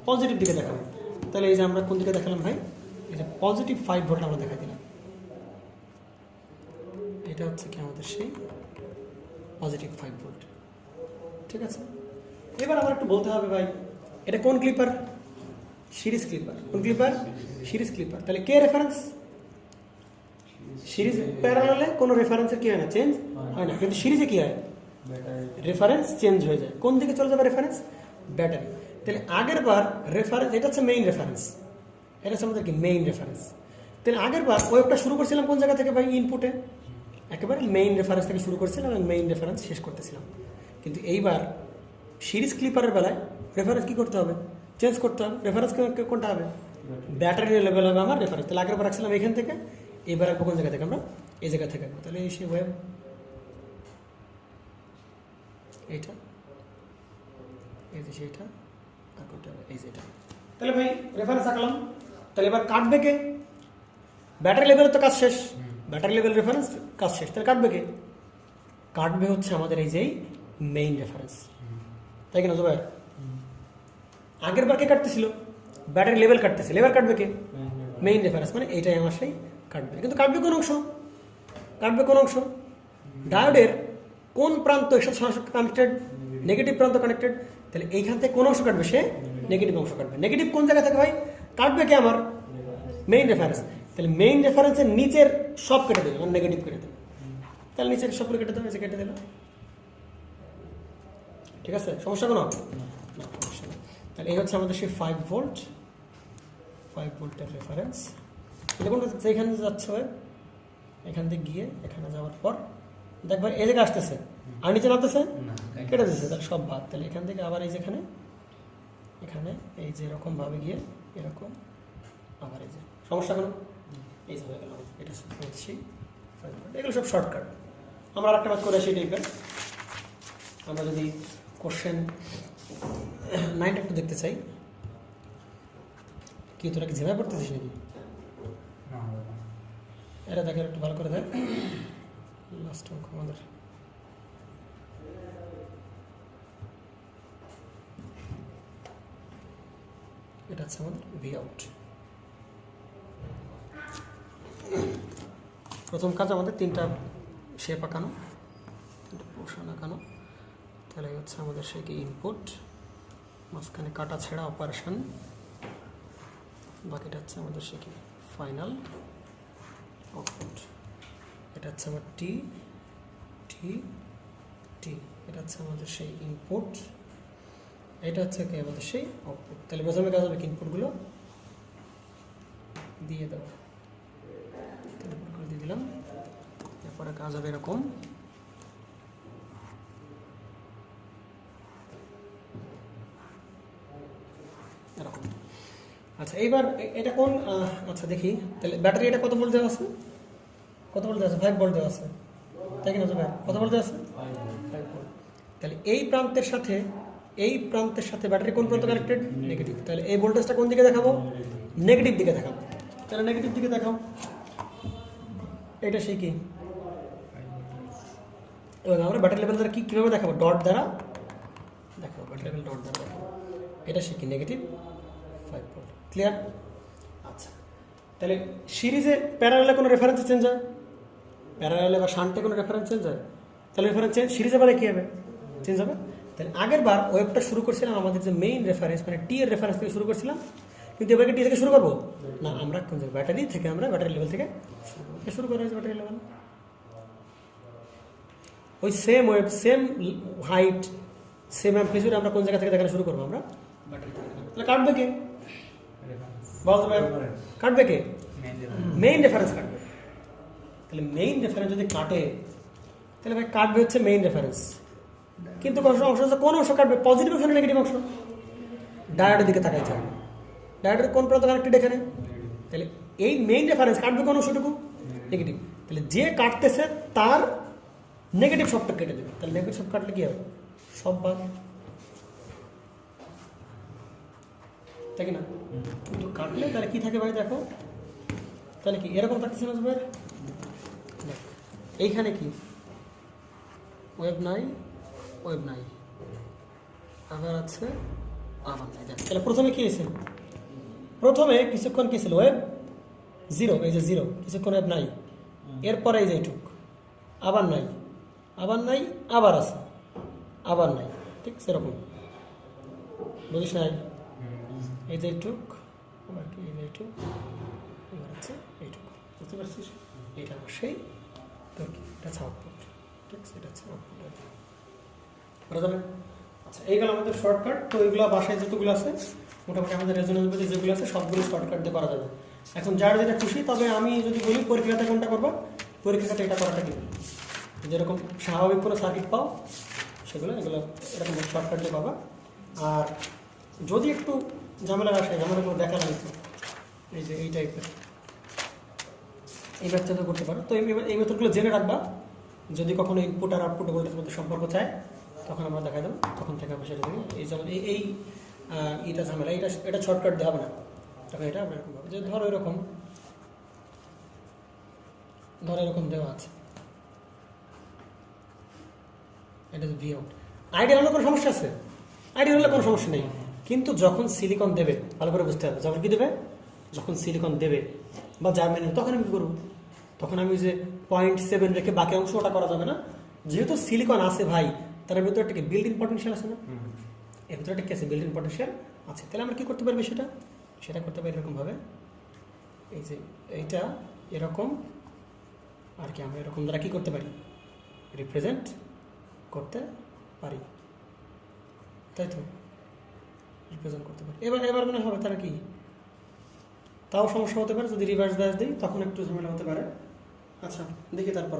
পজিটিভ দিকে দেখাবো। তাহলে এই যে আমরা কোন দিকে দেখালাম ভাই? এই যে পজিটিভ 5 ভোল্ট আমরা দেখা দিলাম। এটা হচ্ছে কি আমাদের সেই পজিটিভ 5 ভোল্ট। ঠিক আছে, এবার আমার একটু বলতে হবে ভাই, এটা কোন ক্লিপার? Series clipper. কোন ক্লিপার? Series clipper. তাহলে কে রেফারেন্স? সিরিজ প্যারালালে কোনো রেফারেন্সের কি হয় না, চেঞ্জ হয় না, কিন্তু সিরিজে কি হয়? রেফারেন্স চেঞ্জ হয়ে যায়। কোন দিকে চলে যাবে রেফারেন্স? ব্যাটারি। তাহলে আগের বার রেফারেন্স, এটা হচ্ছে মেইন রেফারেন্স, এটা হচ্ছে আমাদের কি মেইন রেফারেন্স। তাহলে আগের বার ওয়েবটা শুরু করছিলাম কোন জায়গা থেকে ভাই? ইনপুটে একেবারে মেইন রেফারেন্স থেকে শুরু করছিলাম এবং মেইন রেফারেন্স শেষ করতেছিলাম। কিন্তু এইবার সিরিজ ক্লিপারের বেলায় রেফারেন্স কী করতে হবে? চেঞ্জ করতে হবে। রেফারেন্স কোনটা হবে? ব্যাটারি লেভেল হবে আমার রেফারেন্স। তাহলে আগের বার রাখছিলাম এখান থেকে, এবার রাখবো কোন জায়গা থেকে? আমরা এই জায়গা থেকে। তাহলে এই সে ওয়েব, এইটা এই যে সেইটা, আর কোনটা হবে এই যে এটা। তাহলে ভাই রেফারেন্স আঁকলাম, তাহলে এবার কাটবে কে? ব্যাটারি লেভেলের তো কাজ শেষ, ব্যাটারি লেভেল রেফারেন্স কাজ শেষ, তাহলে কাটবে কে? কাটবে হচ্ছে আমাদের এই যেই মেইন রেফারেন্স, তাই কিনা জুবাইর? আগের বার কে কাটতেছিল? ব্যাটারি লেভেল কাটতেছিল, এবার কাটবে কে? মেইন রেফারেন্স, মানে এইটাই আমার সেই কাটবে। কিন্তু কাটবে কোন অংশ? কাটবে কোন অংশ? ডায়োডের কোন প্রান্ত এর সাথে সরাসরি কানেক্টেড? নেগেটিভ প্রান্ত কানেক্টেড। তাহলে এইখান থেকে কোন অংশ কাটবে? সে নেগেটিভ অংশ কাটবে। নেগেটিভ কোন জায়গা থেকে ভাই? কাটবে কে আমার? Main reference. তাহলে মেইন রেফারেন্সের নিচের সব কেটে দেবে, মানে নেগেটিভ কেটে দেবে। তাহলে নিচের সবগুলো কেটে দেবে, কেটে দিল, ঠিক আছে? সমস্যা কোনো? না, সমস্যা নেই। তাহলে এই হচ্ছে আমাদের সেই 5 ভোল্ট, 5 ভোল্টের রেফারেন্স। দেখুন যেখানে যাচ্ছে ভাই, এখান থেকে গিয়ে এখানে যাওয়ার পর দেখ ভাই এই জায়গায় আসতেছে, আর নিচে নামতেছে, কেটে দিচ্ছে, তাহলে সব বাদ। তাহলে এখান থেকে আবার এই যেখানে, এখানে এই যে এরকম ভাবে গিয়ে এরকম, আবার এই যে, সমস্যা কোনো? এই যে হয়ে গেল, এটা সেই 5 ভোল্ট। এগুলো সব শর্টকাট। আমরা আরেকটা ম্যাথ করে সেই টাইপের। আমরা যদি কোশ্চেন 9 একটু দেখতে চাই, কি তোরা কি যেভাবে পড়তেছিস নাকি? এটা দেখে একটু ভালো করে দেখ, লাস্ট অঙ্ক আমাদের। এটা হচ্ছে আমাদের ভি আউট। প্রথম কাজ আমাদের 3টা শেপ আঁকানো, 3টা পোর্শন আঁকানো। তাহলে হচ্ছে আমাদের সেই কি ইনপুট, মাঝখানে কাটা ছেঁড়া অপারেশন, বাকিটা হচ্ছে আমাদের সে কি ফাইনাল আউটপুট। এটা হচ্ছে আমার টি টি টি, এটা হচ্ছে আমাদের সেই ইনপুট, এটা হচ্ছে কি আমাদের সেই আউটপুট। তাহলে প্রথমে কাজ হবে ইনপুটগুলো দিয়ে দেওয়া, ইনপুটগুলো দিয়ে দিলাম। এরপরে কাজ হবে এরকম, এরকম। আচ্ছা এইবার এটা কোন, আচ্ছা দেখি তাহলে ব্যাটারি এটা কত ভোল্ট দেওয়া আছে? কত ভোল্ট দেওয়া আছে? 5 ভোল্ট দেওয়া আছে, তাই কিনা ভাই? কত ভোল্ট দেওয়া আছে? 5 ভোল্ট। তাহলে এই প্রান্তের সাথে, এই প্রান্তের সাথে ব্যাটারি কোন প্রান্ত কানেক্টেড? নেগেটিভ। তাহলে এই ভোল্টেজটা কোন দিকে দেখাবো? নেগেটিভ দিকে দেখাবো। তাহলে নেগেটিভ দিকে দেখাও, এটা সেই কি। এবং আমরা ব্যাটারি লেভেল দ্বারা কীভাবে দেখাবো? ডট দ্বারা দেখাবো, ব্যাটারি লেভেল ডট দ্বারা দেখাবো। এটা সেই কি নেগেটিভ 5 ভোল্ট। ক্লিয়ার? আচ্ছা তাহলে সিরিজে প্যারালালে কোনো রেফারেন্সে চেঞ্জ হয়? প্যারালালে বা শান্টে কোনো রেফারেন্স চেঞ্জ হয়? তাহলে রেফারেন্স চেঞ্জ সিরিজে মানে কী হবে? চেঞ্জ হবে। তাহলে আগের বার ওয়েবটা শুরু করছিলাম আমাদের যে মেইন রেফারেন্স মানে টি এর রেফারেন্স থেকে শুরু করছিলাম, কিন্তু এবারকে টি থেকে শুরু করবো না, আমরা কোন ব্যাটারি থেকে, আমরা ব্যাটারি লেভেল থেকে শুরু করা হয়েছে। ব্যাটারি লেভেল ওই same web, same height, same amplitude, আমরা কোন জায়গা থেকে দেখানো শুরু করবো? আমরা ব্যাটারি থেকে। তাহলে কাটবে কে? বলতে কাটবে কে? মেইন রেফারেন্স কাটবে। তাহলে মেইন রেফারেন্স যদি কাটে, তাহলে ভাই কাটবে হচ্ছে মেইন রেফারেন্স, কিন্তু অংশ কোন অংশ কাটবে? পজিটিভ অংশ না নেগেটিভ অংশ? ডায়োডের দিকে তাকাইতে হবে। ডায়োডের কোন প্রান্ত কানেক্টেড? এখানে। তাহলে এই মেইন রেফারেন্স কাটবে কোন অংশটুকু? নেগেটিভ। তাহলে যে কাটতেছে তার নেগেটিভ সবটা কেটে দেবে। তাহলে নেগেটিভ সব কাটলে কি হবে? সব বাদ, তাই কি না? কিন্তু কাটলে তাহলে কি থাকে ভাই দেখো, তাহলে কি এরকম থাকতেছে না ভাই? এইখানে কি ওয়েব নাই, ওয়েব নাই, আবার আছে, আবার নাই। দেখ তাহলে প্রথমে কি হয়েছে? প্রথমে কিছুক্ষণ কি ছিল? ওয়েব জিরো, এই যে জিরো, কিছুক্ষণ ওয়েব নাই, এরপরে এই যে এইটুক, আবার নাই, আবার নাই, আবার আছে, আবার নাই, ঠিক আছে? এরকম বুঝিস নাই? এই যে এইটুক, আবার কি এই যে এইটুক, এবার আছে এইটুক, বুঝতে পারছিস? এটা সেই তোর কি, এটা হচ্ছে আউটপুট, ঠিক আছে? এটা হচ্ছে আউটপুট। বুঝতে পারলেন? আচ্ছা এইগুলো আমাদের শর্টকাট। তো এইগুলো বাসায় যতগুলো আছে মোটামুটি আমাদের রেজোনেন্স বেজে যেগুলো আছে সবগুলো শর্টকাট দিয়ে করা যাবে। এখন যার যেটা খুশি, তবে আমি যদি বলি পরীক্ষাতে কোনটা করবো, পরীক্ষাতে এটা করাটা কি, যেরকম স্বাভাবিক কোনো সার্কিট পাও সেগুলো, এগুলো এরকম শর্টকাট দিয়ে পাবা। আর যদি একটু ঝামেলা আসে, ঝামেলাগুলো দেখা লাগতো, এই যে এই টাইপের এই ম্যাথটা করতে পারো। তো এই মেথডগুলো জেনে রাখবা, যদি কখনো ইনপুট আর আউটপুট ভোল্টেজের মধ্যে সম্পর্ক চায় তখন আমরা দেখা দেবো, তখন থেকে আমরা সেটা দেখি। এই যেমন এই এটা ঝামেলা, এটা শর্টকাট দেওয়া হবে না। তখন এটা আমরা এরকম যে ধরো এরকম দেওয়া আছে, এটা ভি আউট। আইডিয়া হলে কোনো সমস্যা আছে? আইডিয়া হলে কোনো সমস্যা নেই, কিন্তু যখন সিলিকন দেবে ভালো করে বুঝতে হবে, যখন কি দেবে, যখন সিলিকন দেবে বা জার্মানিয়াম, তখন আমি কী করবো? তখন আমি যে 0.7 রেখে বাকি অংশ ওটা করা যাবে না, যেহেতু সিলিকন আছে ভাই, তার ভিতরে একটা বিল্ট ইন পটেনশিয়াল আছে না, এর ভিতরে একটা কি আছে, বিল্ট ইন পটেনশিয়াল আছে। তাহলে আমরা কী করতে পারবি সেটা করতে পারি এরকমভাবে, এই যে এইটা এরকম আর কি, আমরা এরকম দ্বারা কী করতে পারি, রিপ্রেজেন্ট করতে পারি, তাই তো, রিপ্রেজেন্ট করতে পারি। এবার মনে হবে তারা কি, তাও সমস্যা হতে পারে যদি রিভার্স ব্যাস দিই, তখন একটু ঝামেলা হতে পারে। আচ্ছা দেখি, তারপর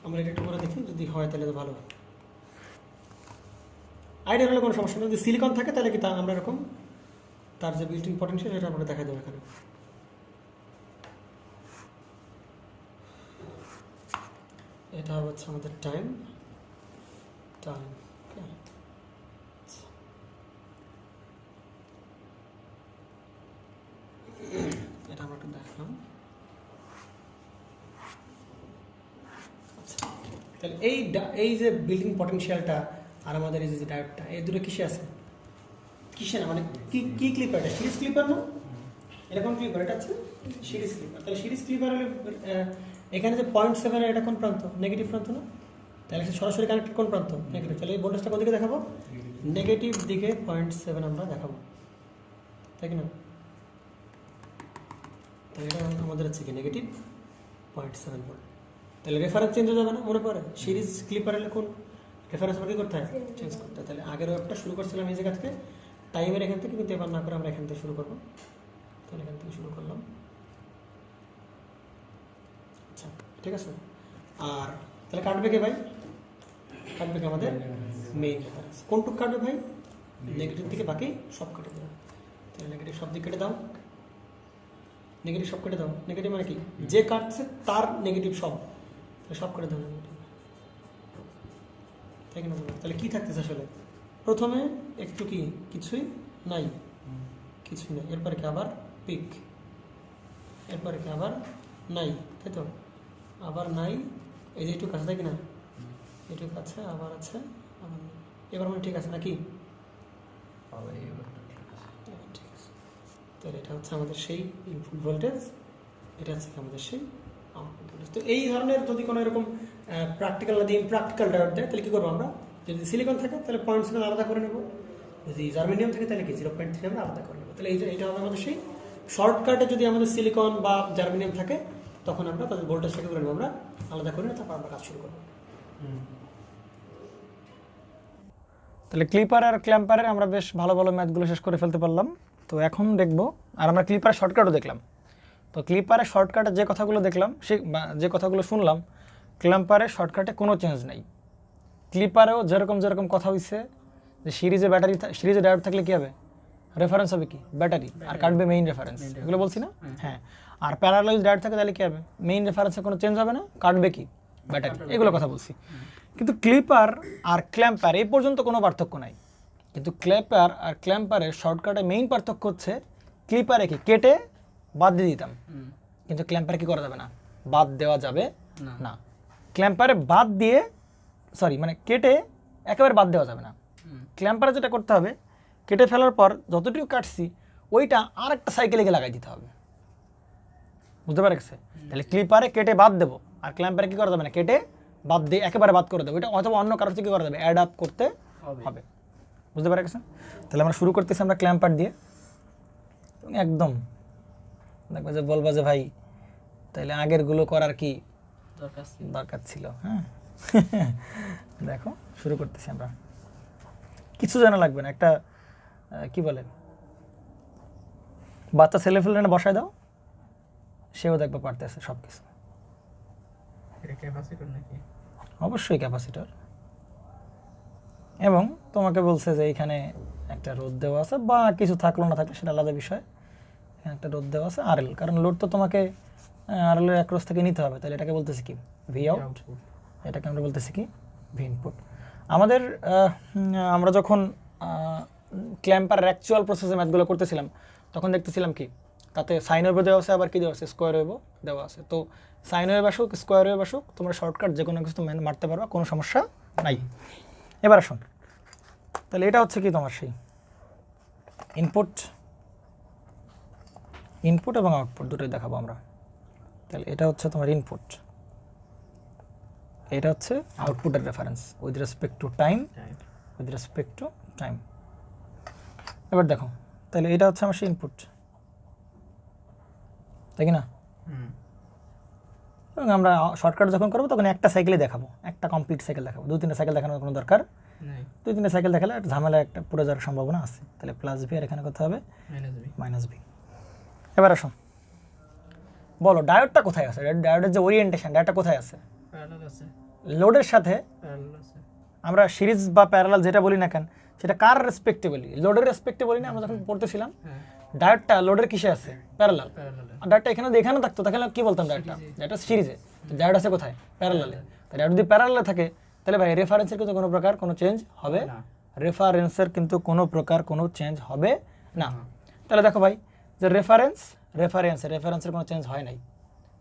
আমরা এটা একটু করে দেখি, যদি হয় তাহলে তো ভালো। আইডিয়া হলে কোনো সমস্যা নেই, যদি সিলিকন থাকে তাহলে কি আমরা এরকম তার যে বিল্ট ইন পটেনশিয়াল সেটা আমরা দেখা যাবে এখানে। এটা হচ্ছে আমাদের টাইম, এটা আমরা একটু দেখলাম। আচ্ছা, তাহলে এই যে বিল্ডিং পটেনশিয়ালটা আর আমাদের এই যে ডায়োডটা, এই দুটো কিসে আছে, কিসে না, মানে কি ক্লিপার, এটা সিরিজ ক্লিপার না, এরকম ক্লিপার, এটা আছে সিরিজ ক্লিপার। তাহলে সিরিজ ক্লিপার হলে এখানে যে 0.7 এটা কোন প্রান্ত, নেগেটিভ প্রান্ত না, তাহলে সরাসরি কানেক্টেড কোন প্রান্ত, নেগেটিভ। তাহলে এই ভোল্টেজটা কোন দিকে দেখাবো, নেগেটিভ দিকে 0.7 আমরা দেখাবো, তাই কি না? তাহলে এটা আমাদের হচ্ছে কি নেগেটিভ 0.7 ভোল্ট। তাহলে রেফারেন্স চেঞ্জ হয়ে যাবে না, মনে পড়ে সিরিজ ক্লিপার হলে কোন রেফারেন্স আমাকে করতে হয়, চেঞ্জ করতে হয়। তাহলে আগেরও একটা শুরু করছিলাম এই জায়গা থেকে, টাইমের এখান থেকে, কিন্তু এবার না করে আমরা এখান থেকে শুরু করবো। তাহলে এখান থেকে শুরু করলাম, আচ্ছা ঠিক আছে। আর তাহলে কাটবে কে ভাই, কাটবে কে আমাদের মেইন রেফারেন্স। কোনটুক কাটবে ভাই, নেগেটিভ থেকে বাকি সব কেটে দেবে। তাহলে নেগেটিভ সব দিক কেটে দাও, নেগেটিভ সব কেটে দাও। নেগেটিভ মানে কি, যে কাটছে তার নেগেটিভ সব, তাহলে সব কেটে দাও নেগেটিভ, তাই কিনা? তাহলে কি থাকতেছে আসলে, প্রথমে একটু কি কিছুই নাই, এরপরে কি আবার পিক, এরপরে কি আবার নাই, তাই তো, আবার নাই, এই যে একটু কাছে, তাই কিনা, একটু কাছে আবার আছে, আবার নেই। এবার মানে ঠিক আছে নাকি, ঠিক আছে। তাহলে এটা হচ্ছে আমাদের সেই ইনপুট ভোল্টেজ, এটা হচ্ছে আমাদের সেই আউটপুট ভোল্টেজ। তো এই ধরনের যদি কোনো এরকম প্র্যাকটিক্যাল না দিয়ে ইমপ্র্যাকটিক্যাল ডায়োড দেয়, তাহলে কী করবো আমরা, যদি সিলিকন থাকে তাহলে 0.7 আলাদা করে নেব, যদি জার্মেনিয়াম থাকে তাহলে কি 0.3 আমরা আলাদা করে নেব। তাহলে এটা হবে আমাদের সেই শর্টকাটে। যদি আমাদের সিলিকন বা জার্মেনিয়াম থাকে তখন আমরা তাদের ভোল্টেজটাকে করে নেব, আমরা আলাদা করে তারপর আমরা কাজ শুরু করব। তাহলে ক্লিপার আর ক্ল্যাম্পারের আমরা বেশ ভালো ভালো ম্যাথগুলো শেষ করে ফেলতে পারলাম। তো এখন দেখব, আর আমরা ক্লিপারের শর্টকাটও দেখলাম। তো ক্লিপারের শর্টকাটে যে কথাগুলো দেখলাম, যে কথাগুলো শুনলাম, ক্ল্যাম্পারের শর্টকাটে কোনো চেঞ্জ নেই। ক্লিপারেও যেরকম কথা হয়েছে যে সিরিজে ডায়োড থাকলে কী হবে, রেফারেন্স হবে কি ব্যাটারি, আর কাটবে মেইন রেফারেন্স, এগুলো বলছি না? হ্যাঁ। আর প্যারালাল ডায়োড থাকে তাহলে কী হবে, মেইন রেফারেন্সে কোনো চেঞ্জ হবে না, কাটবে কি ব্যাটারি, এগুলো কথা বলছি। কিন্তু ক্লিপার আর ক্ল্যাম্পার এই পর্যন্ত কোনো পার্থক্য নাই। কিন্তু ক্লিপার আর ক্ল্যাম্পারের শর্টকাটে মেইন পার্থক্য হচ্ছে, ক্লিপারে কি কেটে বাদ দিয়ে দিতাম, কিন্তু ক্ল্যাম্পারে কি করা যাবে না, বাদ দেওয়া যাবে না। ক্ল্যাম্পারে বাদ দিয়ে কেটে একেবারে বাদ দেওয়া যাবে না। ক্ল্যাম্পারে যেটা করতে হবে, কেটে ফেলার পর যতটুকু কাটছি ওইটা আর একটা সাইকেলে গিয়ে লাগাই দিতে হবে, বুঝতে পারছে? তাহলে ক্লিপারে কেটে বাদ দেবো, আর ক্ল্যাম্পারে কি করা যাবে না, কেটে বাদ দিয়ে একেবারে বাদ করে দেবো, এটা অথবা অন্য কারোর থেকে করা যাবে, অ্যাড আপ করতে হবে, বুঝতে পারছেন? তাহলে আমরা শুরু করতেছি আমরা ক্ল্যাম্পার দিয়ে। একদম দেখবে যে বলবা যে ভাই তাহলে আগেরগুলো করার কি দরকার ছিল। হ্যাঁ দেখো শুরু করতেছি আমরা, কিছু জানা লাগবে না। একটা কি বলে, বাচ্চা ছেলে ফেলে বসায় দাও, সেও দেখবে পারতেছে সব কিছু। অবশ্যই ক্যাপাসিটর। এবং তোমাকে বলছে যে এখানে একটা রোদ দেওয়া আছে, বা কিছু থাকলো না থাকলে সেটা আলাদা বিষয়। এখানে একটা রোদ দেওয়া আছে আরএল, কারণ লোড তো তোমাকে আরএল এর অ্যাক্রস থেকে নিতে হবে, তাহলে এটাকে বলতেছি কি ভি আউট, এটাকে আমরা বলতেছি কি ভি ইনপুট। আমরা যখন ক্ল্যাম্পার অ্যাকচুয়াল প্রসেসে ম্যাথগুলো করতেছিলাম তখন দেখতেছিলাম কি তাতে সাইন ওয়েভও দেওয়া আছে, আবার কি দেওয়া আছে, স্কোয়ার ওয়েভও দেওয়া আছে। তো সাইন ওয়েভ আসুক স্কোয়ার ওয়েভ আসুক তোমরা শর্টকাট যে কোনো কিছু মারতে পারবা, কোনো সমস্যা নাই। এবার আসুন, তাহলে এটা হচ্ছে কি তোমার সেই ইনপুট এবং আউটপুট দুটোই দেখাবো আমরা। তাহলে এটা হচ্ছে তোমার ইনপুট, এটা হচ্ছে আউটপুটের reference with respect to time. এবার দেখো, তাহলে এটা হচ্ছে আমার সেই ইনপুট, তাই কি না? এবং আমরা শর্টকাট যখন করবো তখন একটা সাইকেলে দেখাবো, একটা কমপ্লিট সাইকেল দেখাবো, 2-3টা সাইকেল দেখানোর কোনো দরকার নেই। 2-3টা সাইকেল দেখালে একটা ঝামেলা একটা পুরো যাওয়ার সম্ভাবনা আছে। তাহলে প্লাস ভি আর এখানে কত হবে, মাইনাস ভি। এবার আসো, বলো ডায়োডটা কোথায় আছে? ডায়োডের যে ওরিয়েন্টেশন, ডায়োডটা কোথায় আছে? লোডের সাথে। আমরা সিরিজ বা প্যারালাল যেটা বলি না কেন, সেটা কার রেসপেক্টে বলি? লোডের রেসপেক্টে বলি না? আমরা যখন পড়তেছিলাম ডায়োডটা লোডের কিসে আছে? প্যারালাল। আর ডায়োডটা এখানে থাকতো, তাহলে কি বলতাম? ডায়োডটা সিরিজে। ডায়োড আছে কোথায়? প্যারালালে। ডায়োড যদি প্যারালালে থাকে তাহলে ভাই রেফারেন্সের কিন্তু কোনো প্রকার কোনো চেঞ্জ হবে না। তাহলে দেখো ভাই, যে রেফারেন্সের কোনো চেঞ্জ হয় নাই।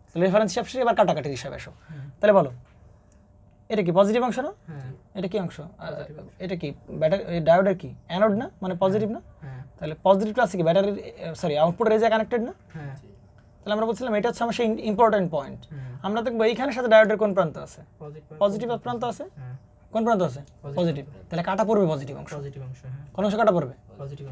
তাহলে রেফারেন্স হিসাব শেষে এবার কাটাকাটি হিসাবে আসো। তাহলে বলো, এটা কি পজিটিভ অংশ না? এটা কি অংশ? এটা কি ব্যাটারি? ডায়োডের কি অ্যানোড না, মানে পজিটিভ না? তাহলে পজিটিভ প্লাস কি ব্যাটারির আউটপুটের এই যে কানেক্টেড না? তাহলে আমরা বলছিলাম এটা হচ্ছে আমার সেই ইম্পর্টেন্ট পয়েন্ট। আমরা দেখবো এইখানের সাথে ডায়োডের কোন প্রান্ত আছে? পজিটিভ প্রান্ত আছে। কোন প্রান্ত আছে? পজিটিভ। তাহলে কাটা পড়বে পজিটিভ অংশ। কোন অংশ কাটা পড়বে?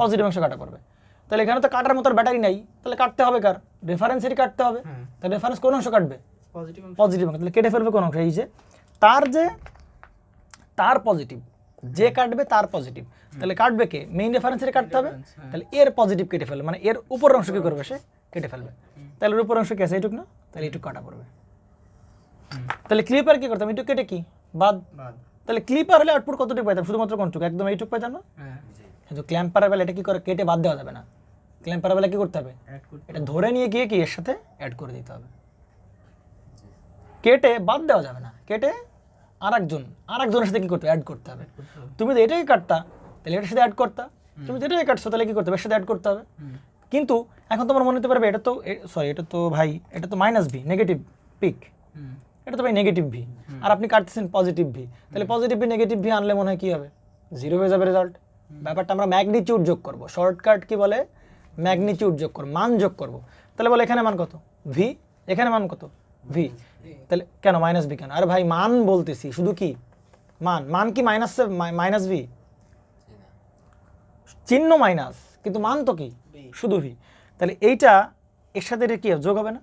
পজিটিভ অংশ কাটা পড়বে। তাহলে এখানে তো কাটার মতো ব্যাটারি নাই, তাহলে কাটতে হবে কার? রেফারেন্সেরই কাটতে হবে। তাহলে রেফারেন্স কোন অংশ কাটবে? পজিটিভ অংশ। তাহলে কেটে ফেলবে কোন অংশ? এই যে তার পজিটিভ, যে কাটবে তার পজিটিভ। তাহলে কাটবে কে? মেইন রেফারেন্সের কাটতে হবে। তাহলে এর পজিটিভ কেটে ফেলবে, মানে এর উপরের অংশ কি করবে? সে কেটে ফেলবে। তাহলে এর উপরের অংশ কি আছে? এইটুক না? তাহলে এইটুক কাটা পড়বে। তাহলে ক্লিপার কি করতাম? এইটুক কেটে কি বাদ। তাহলে ক্লিপার হলে আউটপুট কতটুকু পাইতাম? শুধুমাত্র কোনটুকু? একদম এইটুক পাইতাম না? কিন্তু ক্ল্যাম্পারের বেলা এটা কি করে? কেটে বাদ দেওয়া যাবে না। ক্ল্যাম্পারের বেলা কি করতে হবে? এটা ধরে নিয়ে গিয়ে কি এর সাথে অ্যাড করে দিতে হবে। কেটে বাদ দেওয়া যাবে না, কেটে আরেকজনের সাথে কি করতে? অ্যাড করতে হবে। তুমি তো এটাই কাটতা, তাহলে এটার সাথে অ্যাড করতা। তুমি তো এটাই কাটছো, তাহলে কি করতে হবে? এর সাথে অ্যাড করতে হবে। কিন্তু এখন তোমার মনে হতে পারবে এটা তো মাইনাস ভি, নেগেটিভ পিক, এটা তো ভাই নেগেটিভ ভি, আর আপনি কাটতেছেন পজিটিভ ভি। তাহলে পজিটিভ ভি নেগেটিভ ভি আনলে মনে হয় কি হবে? 0 হয়ে যাবে রেজাল্ট। ব্যাপারটা আমরা ম্যাগনিটিউড যোগ করব। শর্টকাট কি বলে? ম্যাগনিটিউড যোগ করব, মান যোগ করব। তাহলে বলে এখানে মান কত? ভি, এখানে মান কত? ভি। তাহলে কেন মাইনাস ভি কেন? আরে ভাই মান বলতেছি, শুধু কি মান কি মাইনাস ভি? চিহ্ন মাইনাস, কিন্তু মান তো কি? শুধু ভি। তাহলে এইটা এর সাথে এটা কি যোগ হবে না?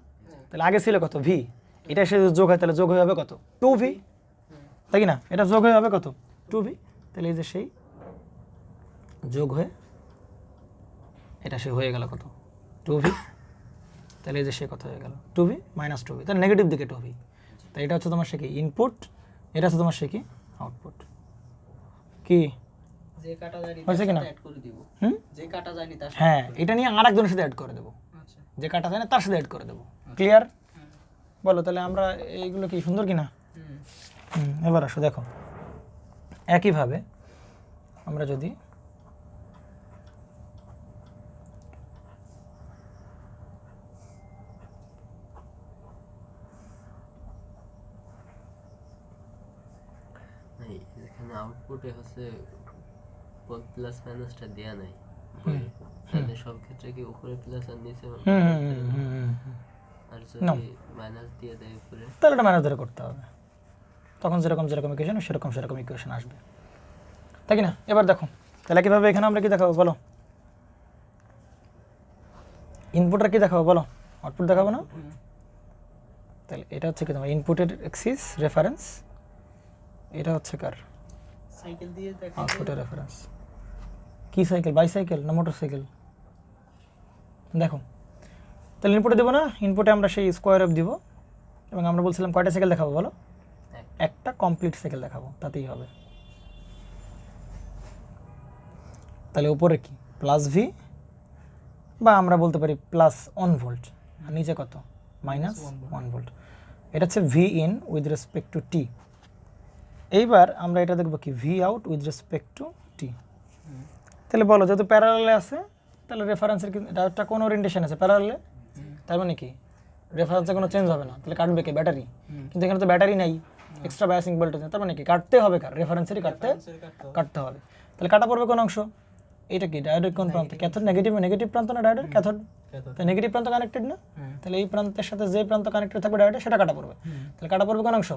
তাহলে আগে ছিল কত? ভি। এটা এসে যোগ হয়, তাহলে যোগ হয়ে হবে কত? 2v, তাই কি না? এটা যোগ হয়ে হবে কত? 2v। তাহলে এই যে সেই যোগ হয়ে এটা সে হয়ে গেল কত? 2v। তাহলে এই যে সে কত হয়ে গেল? 2v মাইনাস 2v, তাহলে নেগেটিভ দিকে 2v। তাই এটা হচ্ছে তোমার সে কি ইনপুট, এটা হচ্ছে তোমার সে কি আউটপুট। কি হয়েছে কিনা? হ্যাঁ, এটা নিয়ে আর একজনের সাথে অ্যাড করে দেবো। যে কাটা যায় না তার সাথে অ্যাড করে দেবো। ক্লিয়ার? বলো তাহলে আমরা এইগুলো কি সুন্দর কিনা? এবার আসো দেখো, একইভাবে আমরা যদি এখানে আউটপুটে হচ্ছে প্লাস মাইনাসটা দেয়া নাই, তাহলে সব ক্ষেত্রে কি উপরে প্লাস আর নিচে আর যদি মাইনাস দিয়ে দেয় উপরে, তাহলে এটা মাইনাস ধরে করতে হবে। তখন যেরকম ইকুয়েশন সেরকম ইকুয়েশন আসবে, তাই কি না? এবার দেখো তাহলে কিভাবে এখানে আমরা কি দেখাবো বলো? ইনপুটটা কি দেখাবো বলো? আউটপুট দেখাবো না? তাহলে এটা হচ্ছে কি তোমার ইনপুটের এক্সিস রেফারেন্স, এটা হচ্ছে কার? সাইকেল দিয়ে দেখো আউটপুটের রেফারেন্স। কি সাইকেল? বাইসাইকেল না মোটরসাইকেল? দেখো তাহলে ইনপুটে দেবো না? ইনপুটে আমরা সেই স্কোয়ার ওয়েভ দিব, এবং আমরা বলছিলাম কয়টা সাইকেল দেখাবো বলো? একটা কমপ্লিট সাইকেল দেখাবো, তাতেই হবে। তাহলে উপরে কি প্লাস ভি, বা আমরা বলতে পারি প্লাস 1 ভোল্ট, আর নিচে কত? Minus 1 volt. এটা হচ্ছে V in with respect to T. এইবার আমরা এটা দেখবো কি V out with respect to T. তাহলে বলো যেহেতু প্যারালালে আছে তাহলে রেফারেন্সের ডায়োডটা কোন ওরিয়েন্টেশন আছে প্যারালালে, তার মানে কি রেফারেন্সে কোনো চেঞ্জ হবে না, তাহলে কাটবে কি ব্যাটারি, কিন্তু এখানে তো ব্যাটারি নাই, এক্সট্রা বায়াসিং ভোল্টেজ, তার মানে কি কাটতে হবে কার রেফারেন্সেরই কাটতে হবে। তাহলে কাটা পড়বে কোন অংশ, এটা কি ডায়োডের কোন প্রান্ত, ক্যাথোড নেগেটিভ প্রান্ত না ডায়োডের, ক্যাথোড তো নেগেটিভ প্রান্ত কানেক্টেড না, তাহলে এই প্রান্তের সাথে যে প্রান্ত কানেক্টেড থাকবে ডায়োডে সেটা কাটা পড়বে, তাহলে কাটা পড়বে কোন অংশ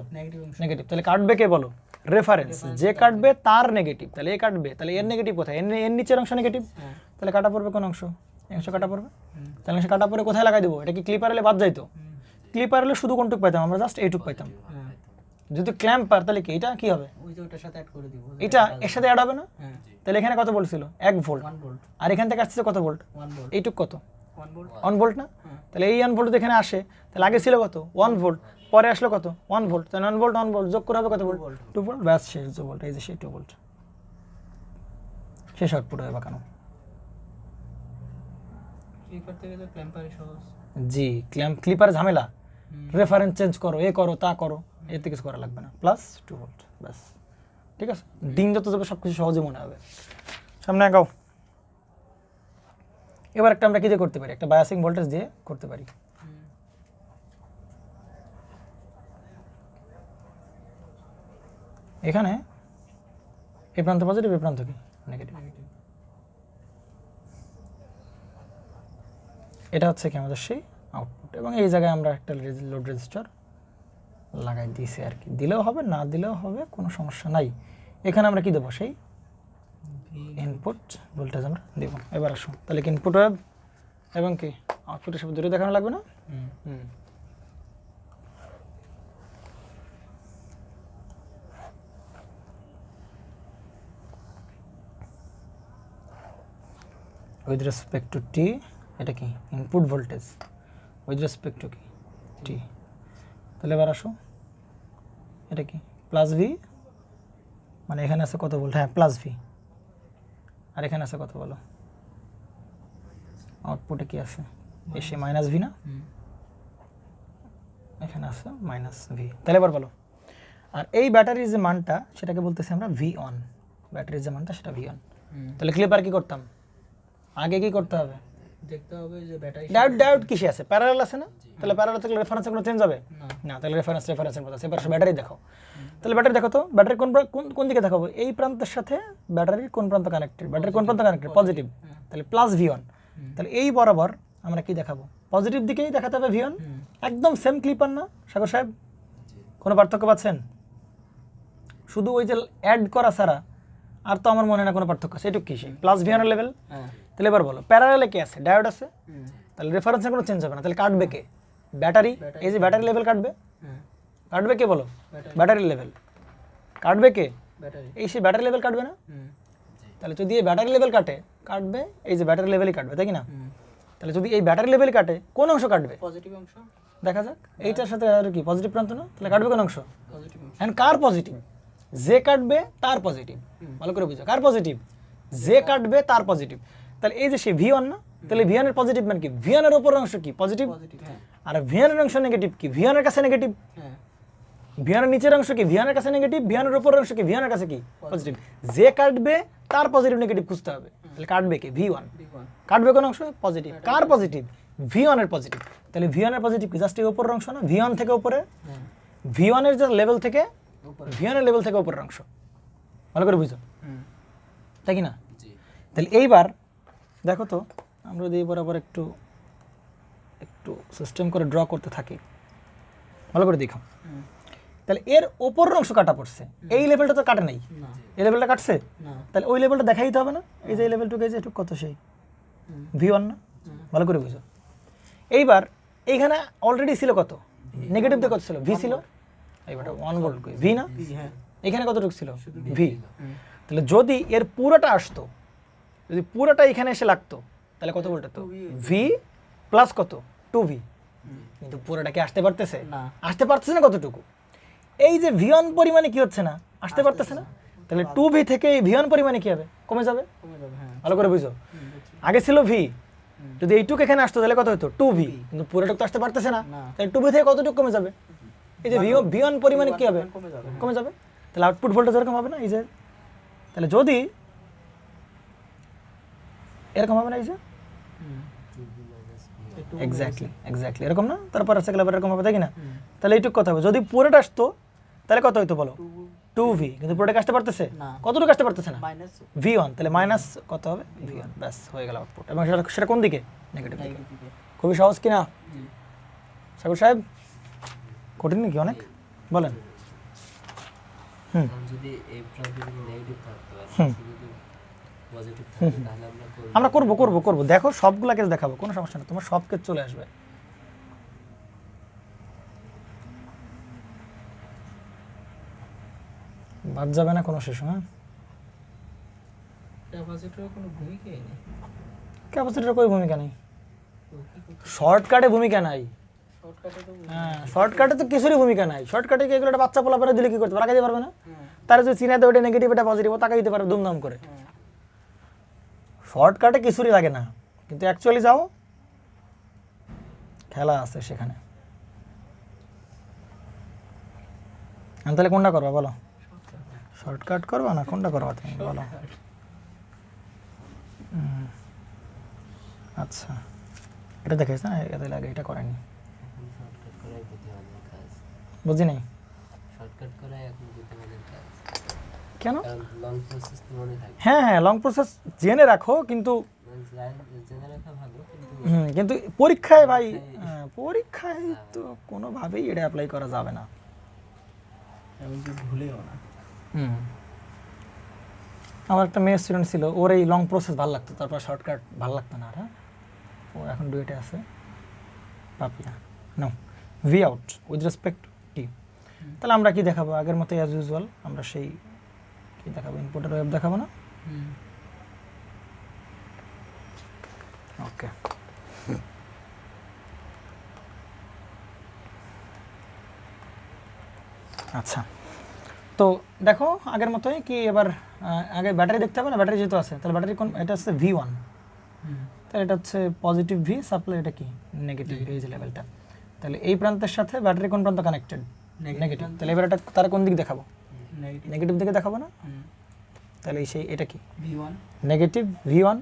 নেগেটিভ, তাহলে কাটবে কে বলো রেফারেন্স, যে কাটবে তার নেগেটিভ, তাহলে এ কাটবে, তাহলে এর নেগেটিভ কোথায়, এর নিচের অংশ নেগেটিভ, তাহলে কাটা পড়বে কোন অংশ, এই অংশ কাটা পড়বে, তাহলে অংশ কাটা পড়ে কোথায় লাগাই দেবো, এটা কি ক্লিপার এলে বাদ যাইতো, ক্লিপার এলে শুধু কোনটুক পাইতাম আমরা, জাস্ট এইটুক পাইতাম, যদি ক্ল্যাম্পার তাহলে কি এটা কি হবে, ওইটার সাথে অ্যাড করে দিব, এটা এর সাথে অ্যাড হবে না, তাহলে এখানে কত ভোল্ট ছিল 1 ভোল্ট, 1 ভোল্ট, আর এখান থেকে আসছে কত ভোল্ট 1 ভোল্ট, এইটুক কত 1 ভোল্ট, 1 ভোল্ট না, তাহলে এই 1 ভোল্ট এখানে আসে, তাহলে আগে ছিল কত 1 ভোল্ট, পরে আসলো কত 1 ভোল্ট, তাহলে 1 ভোল্ট যোগ করে হবে কত ভোল্ট 2 ভোল্ট, ব্যাস শেষ 2 ভোল্ট, এই যে সেই 2 ভোল্ট শেষ আউটপুট হবে বাঁকানো। ক্লিপার থেকে তো ক্ল্যাম্পারে সহজ, জি ক্লিপার ঝামেলা, রেফারেন্স চেঞ্জ করো, এ করো তা করো, এতে কিছু করা লাগবে না, প্লাস 2 ভোল্ট ব্যাস, ঠিক আছে, দিন যত যাবে সব কিছু সহজে মনে হবে। সামনে আগাও। এবার একটা আমরা কি দিয়ে করতে পারি, একটা বায়াসিং ভোল্টেজ দিয়ে করতে পারি। এখানে এই প্রান্ত পজিটিভ, এই প্রান্ত কি নেগেটিভ, এটা হচ্ছে কি আমাদের সেই আউটপুট, এবং এই জায়গায় আমরা একটা লোড রেজিস্টার লাগাই দিয়েছি আর কি, দিলেও হবে না দিলেও হবে কোনো সমস্যা নাই। এখানে আমরা কি দেবো, সেই ইনপুট ভোল্টেজ আমরা দেব। এবার আসুন তাহলে কি ইনপুট ওয়েভ এবং কি আউটপুটের সব দুটো দেখানো লাগবে না, উইথ রেসপেক্ট টু টি, এটা কি input voltage with respect two কি টি, তাহলে এবার আসো এটা কি প্লাস ভি, মানে এখানে আছে কত ভোল্ট, হ্যাঁ প্লাস ভি, আর এখানে আছে কত বলো, আউটপুটে কি আছে এসে মাইনাস ভি না, এখানে আছে মাইনাস ভি, তাহলে এবার বলো, আর এই ব্যাটারির যে মানটা সেটাকে বলতেছি আমরা ভি অন, ব্যাটারির যে মানটা সেটা ভি অন। তাহলে ক্লিপার কি করতাম, আগে কি করতে হবে, দেখতে হবে যে ব্যাটারি ডায়োড কিসে আছে, প্যারালাল আছে না, তাহলে প্যারালাল থাকলে রেফারেন্সে কোনো চেঞ্জ হবে না, তাহলে রেফারেন্সের মতো আছে। এবার ব্যাটারি দেখো, তাহলে ব্যাটারি দেখো তো, ব্যাটারি কোন দিকে দেখাবো, এই প্রান্তের সাথে ব্যাটারির কোন প্রান্ত কানেক্টেড, ব্যাটারি কোন প্রান্ত কানেক্টেড পজিটিভ, তাহলে প্লাস ভি অন, তাহলে এই বরাবর আমরা কি দেখাবো, পজিটিভ দিকেই দেখাতে হবে ভি অন, একদম সেম ক্লিপার না সাগর সাহেব, কোনো পার্থক্য পাচ্ছেন, শুধু ওই যে অ্যাড করা ছাড়া আর তো আমার মনে হয় না কোনো পার্থক্য আছে, এটুকু কি সেই প্লাস ভি অনের লেভেল। তাহলে এবার বলো প্যারালালে কি আছে, ডায়োড আছে, তাহলে রেফারেন্সের কোনো চেঞ্জ হবে না, তাহলে কাটবে কে ব্যাটারি, এই যে ব্যাটারি লেভেল কাটবে, কাটবে কে বলো ব্যাটারি লেভেল, কাটবে কে ব্যাটারি, এই সেই ব্যাটারি লেভেল কাটবে না, তাহলে যদি এই ব্যাটারি লেভেল কাটবে এই যে ব্যাটারি লেভেলই কাটবে, তাই কি না, তাহলে যদি এই ব্যাটারি লেভেল কাটে কোন অংশ কাটবে, পজিটিভ অংশ, দেখা যাক এইটার সাথে আর কি পজিটিভ প্রান্ত না, তাহলে কাটবে কোন অংশ, পজিটিভ অংশ, এন্ড কার পজিটিভ, যে কাটবে তার পজিটিভ, ভালো করে বুঝো কার পজিটিভ, যে কাটবে তার পজিটিভ, তাহলে এই যে সেই ভি অন না, তাহলে ভি অনের পজিটিভ মানে কি, ভি অনের উপর অংশ কি পজিটিভ, পজিটিভ, হ্যাঁ আর ভি অনের অংশ নেগেটিভ কি, ভি অনের কাছে নেগেটিভ, হ্যাঁ, ভি অনের নিচের অংশ কি, ভি অনের কাছে নেগেটিভ, ভি অনের উপর অংশ কি, ভি অনের কাছে কি পজিটিভ, যে কাটবে তার পজিটিভ নেগেটিভ খুঁজতে হবে, তাহলে কাটবে কি ভি ওয়ান, V1, কাটবে কোন অংশ পজিটিভ, কার পজিটিভ ভি ওয়ানের পজিটিভ, তাহলে ভি ওয়ানের পজিটিভ কি জাস্ট এই উপরের অংশ না, ভি ওয়ান থেকে উপরে, হ্যাঁ ভি ওয়ানের যে লেভেল থেকে উপরে, ভি ওয়ানের লেভেল থেকে উপরের অংশ, ভালো করে বুঝো তাই কি না। জি তাহলে এইবার দেখো তো আমরা যদি বরাবর একটু সিস্টেম করে ড্র করতে থাকি, ভালো করে দেখো, তাহলে এর ওপরের অংশ কাটা পড়ছে, এই লেভেলটা তো কাটে নাই, না এই লেভেলটা কাটছে, না, তাহলে ওই লেভেলটা দেখাই দিতে হবে না, এই যে এই লেভেলটুকু এই যে একটু কত সেই ভি ওয়ান না, ভালো করে বুঝো। এইবার এইখানে অলরেডি ছিল কত নেগেটিভ দিয়ে কত ছিল ভি ছিল, এইবার 1 ভোল্ট ভি না, হ্যাঁ এখানে কতটুকু ছিল ভি, তাহলে যদি এর পুরোটা আসতো, যদি পুরোটা এখানে এসে লাগতো তাহলে কত ভোল্ট হতো ভি প্লাস কত 2V, কিন্তু পুরোটা কি আসতে পারতেছে না, আসতে পারতেছে না, কতটুকু এই যে V1 পরিমাণে কি হচ্ছে না, আসতে পারতেছে না, তাহলে 2V থেকে এই V1 পরিমাণে কি হবে কমে যাবে, কমে যাবে, হ্যাঁ ভালো করে বুঝো, আগে ছিল ভি, যদি এইটুকু এখানে আসতো তাহলে কত হতো 2V, কিন্তু পুরোটুকু তো আসতে পারতেছে না, না। তাহলে 2V থেকে কতটুকু কমে যাবে, এই যে V1 পরিমাণে কি হবে কমে যাবে, কমে যাবে, তাহলে আউটপুট ভোল্টেজ এরকম হবে না, এই যে তাহলে যদি এরকম হবে না এই যে এক্স্যাক্টলি এরকম না, তারপর আছে ক্লাবার এরকম হবে, তাই কি না? তাহলে এইটুকু কথা হবে, যদি পুরোটা আসতো তাহলে কত হইতো বলো? 2v, কিন্তু পুরোটা আসতে পারতেছে না। কতটুকু আসতে পারতেছে না? মাইনাস v1, তাহলে মাইনাস কত হবে? v1, ব্যাস হয়ে গেল আউটপুট। এবং সেটা কোন দিকে? নেগেটিভ দিকে। দিকে। খুবই সহজ কিনা জি। সাগর সাহেব? কঠিন নাকি অনেক? বলেন। এখন যদি এই প্রান্তে যদি নেগেটিভ থাকতো আর হুম। পাশে যদি পজিটিভ থাকতো তাহলে আমরা করবো দেখো, সবগুলা কেস দেখাবো, কোনো সমস্যা নেই, তোমার সব কেস চলে আসবে। বাদ যাবে না কোনো শিশু। হ্যাঁ, ক্যাপাসিটরের কোনো ভূমিকাই নেই। ক্যাপাসিটরের কোনো ভূমিকা নেই, তো কি করতে শর্টকাটে ভূমিকা নাই। শর্টকাটে তো হ্যাঁ, শর্টকাটে তো কিছুরই ভূমিকা নাই। শর্টকাটে কি এগুলো একটা বাচ্চা পোলা পেরে দিলে কি করতে পারে? লাগাইতে পারবে না। হ্যাঁ তারা যদি চিনাতে ওটা নেগেটিভ এটা পজিটিভ তাকে দিতে পারবে ধুমধাম করে। হ্যাঁ শর্টকাটে কিছুরই লাগে না, কিন্তু অ্যাকচুয়ালি যাও খেলা আছে সেখানে। আমি তাহলে কোনটা করবা বলো? শর্টকাট করবা না কোনটা করবা তুমি বলো? আচ্ছা, এটা দেখেছ না, এতে লাগে এটা করেনি, শর্টকাট করাই বুদ্ধিমানের কাজ। বুঝি নাই শর্টকাট করাই এখন বুদ্ধিমানের কাজ, কেন? কারণ লং প্রসেস তো মনে থাকে। হ্যাঁ, লং প্রসেস জেনে রাখো, কিন্তু জেনে রাখা ভালো, কিন্তু কিন্তু পরীক্ষায় ভাই, পরীক্ষায় তো কোনোভাবেই এটা অ্যাপ্লাই করা যাবে না। এমনকি ভুলেও না। আমার একটা মেয়ে স্টুডেন্ট ছিল, ওর এই লং প্রসেস ভালো লাগতো, তারপর শর্টকাট ভালো লাগতো না। আর হ্যাঁ, ও এখন ডুয়েটে আছে, পাপিয়া নো ভি আউট উইথ রেসপেক্ট টি। তাহলে আমরা কি দেখাবো? আগের মতো অ্যাজ ইউজুয়াল আমরা সেই কি দেখাবো, ইনপুটের ওয়েব দেখাবো না? ওকে, আচ্ছা, তো দেখো আগের মতোই কি এবার আগে ব্যাটারি দেখতে হবে না? ব্যাটারি যেহেতু আছে, তাহলে ব্যাটারি কোন? এটা হচ্ছে V1, তাহলে এটা হচ্ছে পজিটিভ ভি, সাপ্লাই এটা কি নেগেটিভ ভি, এই যে লেভেলটা। তাহলে এই প্রান্তের সাথে ব্যাটারি কোন প্রান্ত কানেক্টেড? নেগেটিভ। তাহলে এবার এটা তার কোন দিক দেখাবো? নেগেটিভ নেগেটিভ দিকে দেখাবো না? তাহলে সেই এটা কি V1 নেগেটিভ V1।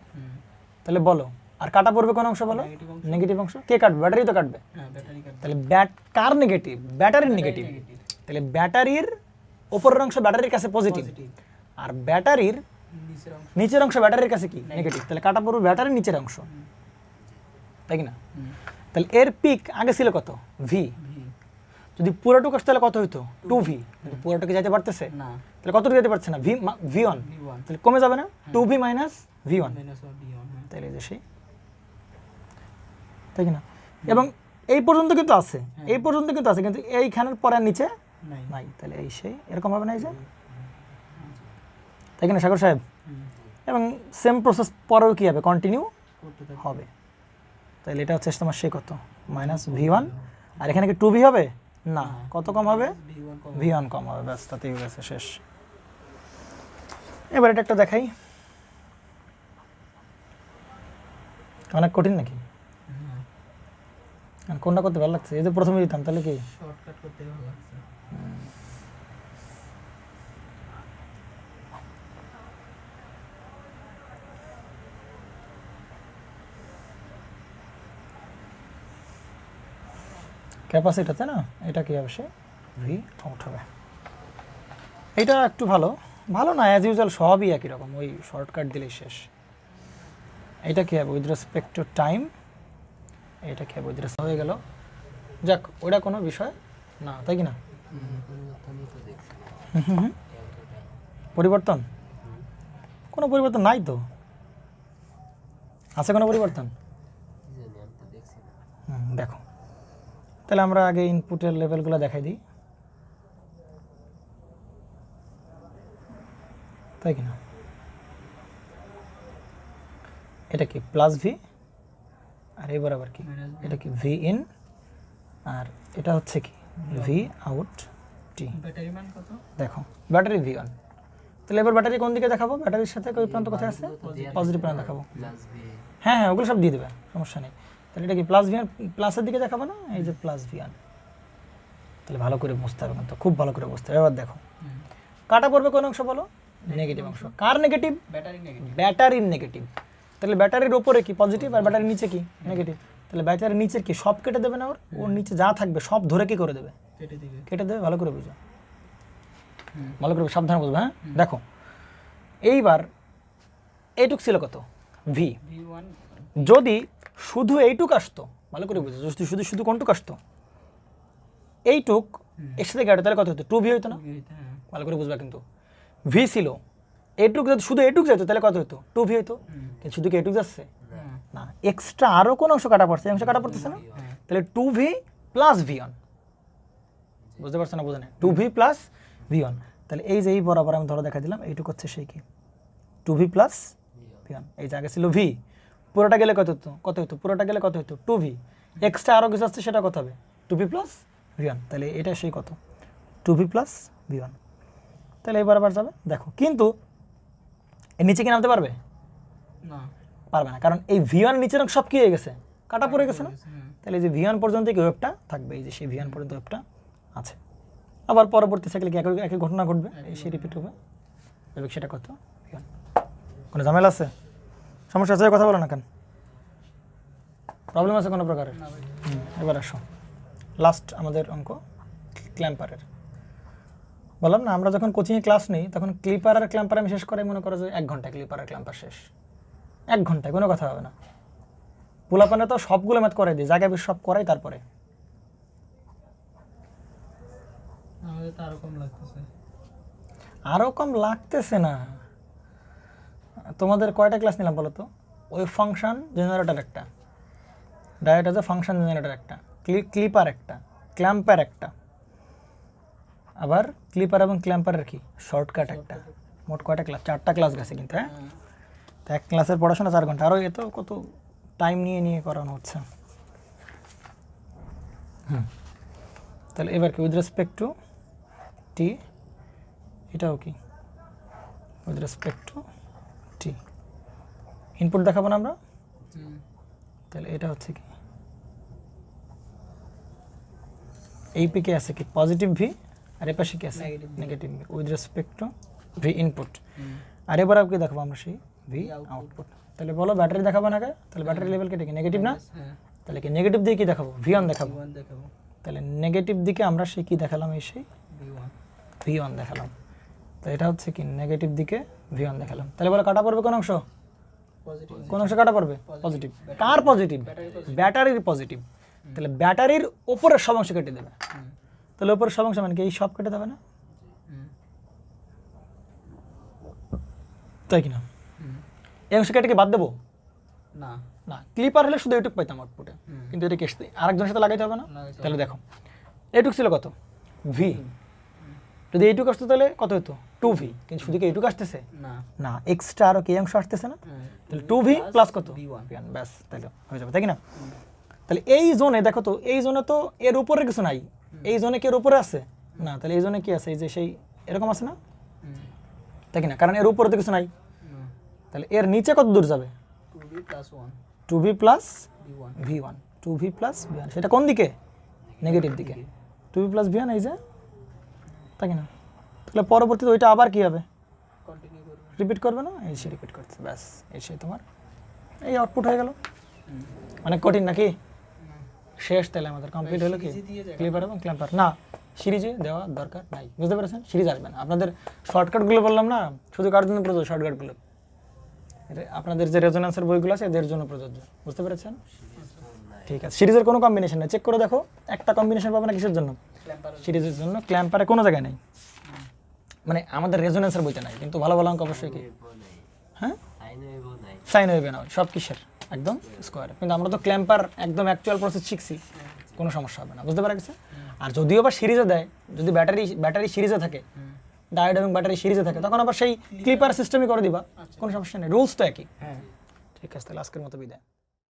তাহলে বলো, আর কাটা পড়বে কোন অংশ বলো? নেগেটিভ অংশ। নেগেটিভ অংশ। কে কাটবে? ব্যাটারি তো কাটবে। হ্যাঁ ব্যাটারি কাটবে। তাহলে কার নেগেটিভ? ব্যাটারির নেগেটিভ। তাহলে ব্যাটারির উপরের অংশ ব্যাটারির কাছে পজিটিভ, পজিটিভ আর ব্যাটারির নিচের অংশ নিচের অংশ ব্যাটারির কাছে কি নেগেটিভ। তাহলে কাটা পড়বে ব্যাটারির নিচের অংশ, তাই কি না? তাহলে এর পিক আগে ছিল কত? ভি। ভি যদি পুরোটুকু আসতো তাহলে কত হইতো? 2v। কিন্তু পুরোটুকু যেতে পারতেছে না তাহলে কতটুকু যেতে পারছে না? v1। V1 তাহলে কমে যাবে না? 2v minus v1, minus V1 হ্যাঁ তাহলে যে সেই, তাই কি না? এবং এই পর্যন্ত কিন্তু আছে, এই পর্যন্ত কিন্তু আছে, কিন্তু এইখানের পরে আর নিচে নাই নাই। তাহলে এই সেই এরকম হবে না, এই যে, তাই কি না সাগর সাহেব? এবং সেম প্রসেস পরেও কি হবে? কন্টিনিউ করতে থাকবে হবে। তাহলে এটা হচ্ছে তোমার সেই কত? মাইনাস v1, আর এখানে কি 2v হবে না, কত কম হবে? V1 কম v1 কম হবে, ব্যাস তাতেই হয়ে গেছে, শেষ। এবার এটা একটা দেখাই, অনেক কঠিন নাকি? আর কোনটা করতে ভালো লাগছে? এই যে প্রথমে দিতাম, তাহলে কি শর্টকাট করতে ভালো লাগছে ক্যাপাসিটাতে না, এটা কি হবে? সে ভি আউট হবে। এটা একটু ভালো, ভালো না, অ্যাজ ইউজুয়াল সবই একই রকম, ওই শর্টকাট দিলেই শেষ। এটা কি হবে? With respect to time. এটা কি হবে? উইথ রেসপেক্ট হয়ে গেল। যাক, ওটা কোনো বিষয় না, তাই কি না? পরিবর্তনই তো দেখছি না। এতটাই। পরিবর্তন? কোনো পরিবর্তন নাই তো। আছে কোনো পরিবর্তন? কি জানি, আমি তো দেখছি না। দেখো, তাহলে আমরা আগে ইনপুটের লেভেলগুলো দেখাই দিই, তাই কি না? এটা কি প্লাস ভি, আর এবার আবার কি? এটা কি ভি ইন, আর এটা হচ্ছে কি ভি আউট টি। ব্যাটারি মান কত দেখো, ব্যাটারি V1। তাহলে এবার ব্যাটারি কোন দিকে দেখাবো? ব্যাটারির সাথে ওই প্রান্ত কোথায় আছে? পজিটিভ প্রান্ত দেখাবো। প্লাস ভি হ্যাঁ হ্যাঁ, ওগুলো সব দিয়ে দেবে, সমস্যা নেই। তাহলে এটা কি প্লাস V1, প্লাসের দিকে দেখাবো না? এই যে প্লাস V1। তাহলে ভালো করে বুঝতে হবে, কিন্তু খুব ভালো করে বুঝতে হবে। এবার দেখো, কাটা পড়বে কোন অংশ বলো? নেগেটিভ অংশ। কার নেগেটিভ? ব্যাটারি নেগেটিভ ব্যাটারির নেগেটিভ। তাহলে তাহলে ব্যাটারির ওপরে কি পজিটিভ আর ব্যাটারির নিচে কি নেগেটিভ, তাহলে ব্যাটারির নিচের কি সব কেটে দেবে না, ওর নিচে যা থাকবে সব ধরে কি করে দেবে, কেটে দিবে। কেটে দেবে। ভালো করে বুঝো, ভালো করে সাবধানে বুঝবে। হ্যাঁ দেখো এইবার এইটুক ছিল কত ভি, V1 যদি শুধু এইটুক আসতো, ভালো করে বুঝো, যদি শুধু শুধু কোনটুক আসতো এইটুক এর সাথে কাটে তাহলে কত হতো, 2v হতো না, V, হ্যাঁ। ভালো করে বুঝবা কিন্তু। ভি ছিল এইটুক, যদি শুধু এইটুক যেত তাহলে কত হতো, 2v হতো, কিন্তু শুধু কি এইটুক যাচ্ছে না, এক্সট্রা আরও কোনো অংশ কাটা পড়ছে, এই অংশ কাটা পড়তেছে না, তাহলে 2v প্লাস v1, বুঝতে পারছো না, বুঝে না, 2v প্লাস v1, তাহলে এই যে এই বরাবর আমি ধরো দেখা দিলাম এইটুক হচ্ছে সেই কি 2v প্লাস v1, এই জায়গায় ছিল v, পুরোটা গেলে কত হতো, কত হতো, পুরোটা গেলে কত হতো 2v, এক্সট্রা আরও কিছু আসছে সেটা কত হবে 2v প্লাস v1, তাহলে এটা সেই কত 2v প্লাস v1, তাহলে এই বরাবর যাবে। দেখো কিন্তু এর নিচে কি নামতে পারবে, না, পারবে না, কারণ এই v1 নিচের অংশ সব কি হয়ে গেছে, কাটা পড়ে গেছে না, হ্যাঁ। তাহলে এই যে v1 পর্যন্ত কি ওয়েভটা থাকবে, এই যে সেই v1 পর্যন্ত ওয়েভটা আছে। আবার পরবর্তী সাইকেলে কি একই ঘটনা ঘটবে, এই সেই রিপিট হবে, এবং সেটা কত v1। কোনো ঝামেলা আছে, সমস্যা আছে, কথা বলো না কেন, প্রবলেম আছে কোনো প্রকারের? এবার আসো লাস্ট আমাদের অঙ্ক ক্ল্যাম্পারের। বললাম না আমরা যখন কোচিংয়ে ক্লাস নিই তখন ক্লিপার আর ক্ল্যাম্পার আমি শেষ করে মনে করো যে 1 ঘন্টা ক্লিপার আর ক্ল্যাম্পার শেষ, 1 ঘন্টায় কোনো কথা হবে না। পোলাপানে তো সবগুলো ম্যাথ করাই দিই, জায়গায় বেশ সব করাই, তারপরে আমাদের তো আরো কম লাগতেছে। আরও কম লাগতেছে না। তোমাদের কয়টা ক্লাস নিলাম বলো তো, ওই ফাংশন জেনারেটর একটা, ডায়োড আছে ফাংশন জেনারেটর একটা, ক্লিপার একটা, ক্ল্যাম্পার একটা, আবার ক্লিপার এবং ক্ল্যাম্পারের কি শর্টকাট একটা, মোট কয়টা ক্লাস, 4টা ক্লাস গেছে কিন্তু। হ্যাঁ তো এক ক্লাসের পড়াশোনা 4 ঘন্টা, আরও এত কত টাইম নিয়ে নিয়ে করানো হচ্ছে। তাহলে এবার কি উইথ রেসপেক্ট টু টি, এটাও কি with respect to T, input দেখাবো না আমরা, তাহলে এটা হচ্ছে কি এই পিকে আছে কি পজিটিভ ভি, আর এপাশে কি আছে negative V, with respect to V input, আর এবার কি দেখাবো আমরা সেই ভি আউটপুট। তাহলে বলো ব্যাটারি দেখাবো না, তাহলে ব্যাটারি লেভেল কেটে কি নেগেটিভ না, হ্যাঁ, তাহলে কি নেগেটিভ দিয়ে কি দেখাবো, V1 দেখাবো, V1 দেখাবো, তাহলে নেগেটিভ দিকে আমরা সেই কি দেখালাম, এই সেই V1 V1 দেখালাম, তো এটা হচ্ছে কি নেগেটিভ দিকে V1 দেখালাম। তাহলে বলো কাটা পড়বে কোন অংশ, পজিটিভ, কোন অংশ কাটা পড়বে, পজিটিভ, কার পজিটিভ, ব্যাটারির পজিটিভ, তাহলে ব্যাটারির ওপরের সব অংশ কেটে দেবে, তাহলে ওপরের সব অংশ মানে কি এই সব কেটে দেবে না, তাই কিনা, এই অংশ কেটে কি বাদ দেবো না, না, ক্লিপার হলে শুধু এটুক পাইতাম আউটপুটে, কিন্তু এটা কেস আরেকজনের সাথে লাগাইতে হবে না, লাগাইতে তাহলে দেখো এটুক ছিল কত ভি, যদি এইটুক আসতো তাহলে কত হতো 2v, কিন্তু শুধু কি এইটুক আসতেছে না, না, এক্সট্রা আরও কি অংশ আসতেছে না, হ্যাঁ, তাহলে 2v প্লাস কত V1 ব্যাস, তাহলে হয়ে যাবে, তাই কি না। তাহলে এই জোনে দেখো তো, এই জোনে তো এর উপরে কিছু নাই, এই জোনে কি এর উপরে আছে না, তাহলে এই জোনে কি আছে, এই যে সেই এরকম আছে না, তাই কি না, কারণ এর উপরে তো কিছু নাই, তাহলে এর নিচে কত দূর যাবে 2V plus 1 2v plus V1 v1, 2v plus v1, সেটা কোন দিকে, নেগেটিভ দিকে, 2v প্লাস v1 এই যে, তাই কি না। তাহলে পরবর্তীতে ওইটা আবার কি হবে, কন্টিনিউ করব, রিপিট করবে না, এই সে রিপিট করছে, ব্যাস এই সে তোমার এই আউটপুট হয়ে গেল। অনেক কঠিন নাকি, শেষ, তাহলে আমাদের কমপ্লিট হলো কি ক্লিপার এবং ক্ল্যাম্পার। না সিরিজে দেওয়া দরকার নাই, বুঝতে পেরেছেন, সিরিজ আসবে না। আপনাদের শর্টকাটগুলো বললাম না, শুধু কার জন্য প্রযোজ্য, শর্টকাটগুলো আপনাদের যে রেজোন্যান্সের বইগুলো আছে এদের জন্য প্রযোজ্য, বুঝতে পেরেছেন। ঠিক আছে, সিরিজের কোনো কম্বিনেশন নেই, চেক করে দেখো একটা কম্বিনেশন পাবে না, কিসের জন্য, সিরিজের জন্য, ক্ল্যাম্পারে কোনো জায়গায় নেই, মানে আমাদের রেজোন্যান্সের বইতে নাই, কিন্তু ভালো ভালো অঙ্ক অবশ্যই কি, হ্যাঁ সাইন ওয়েভে না, সব কিসের একদম স্কোয়ার, কিন্তু আমরা তো ক্ল্যাম্পার একদম অ্যাকচুয়াল প্রসেস শিখছি, কোনো সমস্যা হবে না, বুঝতে পারা গেছে। আর যদিও বা সিরিজে দেয়, যদি ব্যাটারি সিরিজে থাকে, ডায়োড এবং ব্যাটারি সিরিজে থাকে, তখন আবার সেই ক্লিপার সিস্টেমই করে দিবা, কোনো সমস্যা নেই, রুলস তো একই। হ্যাঁ। ঠিক আছে, তাহলে আজকের মতো বিদায়।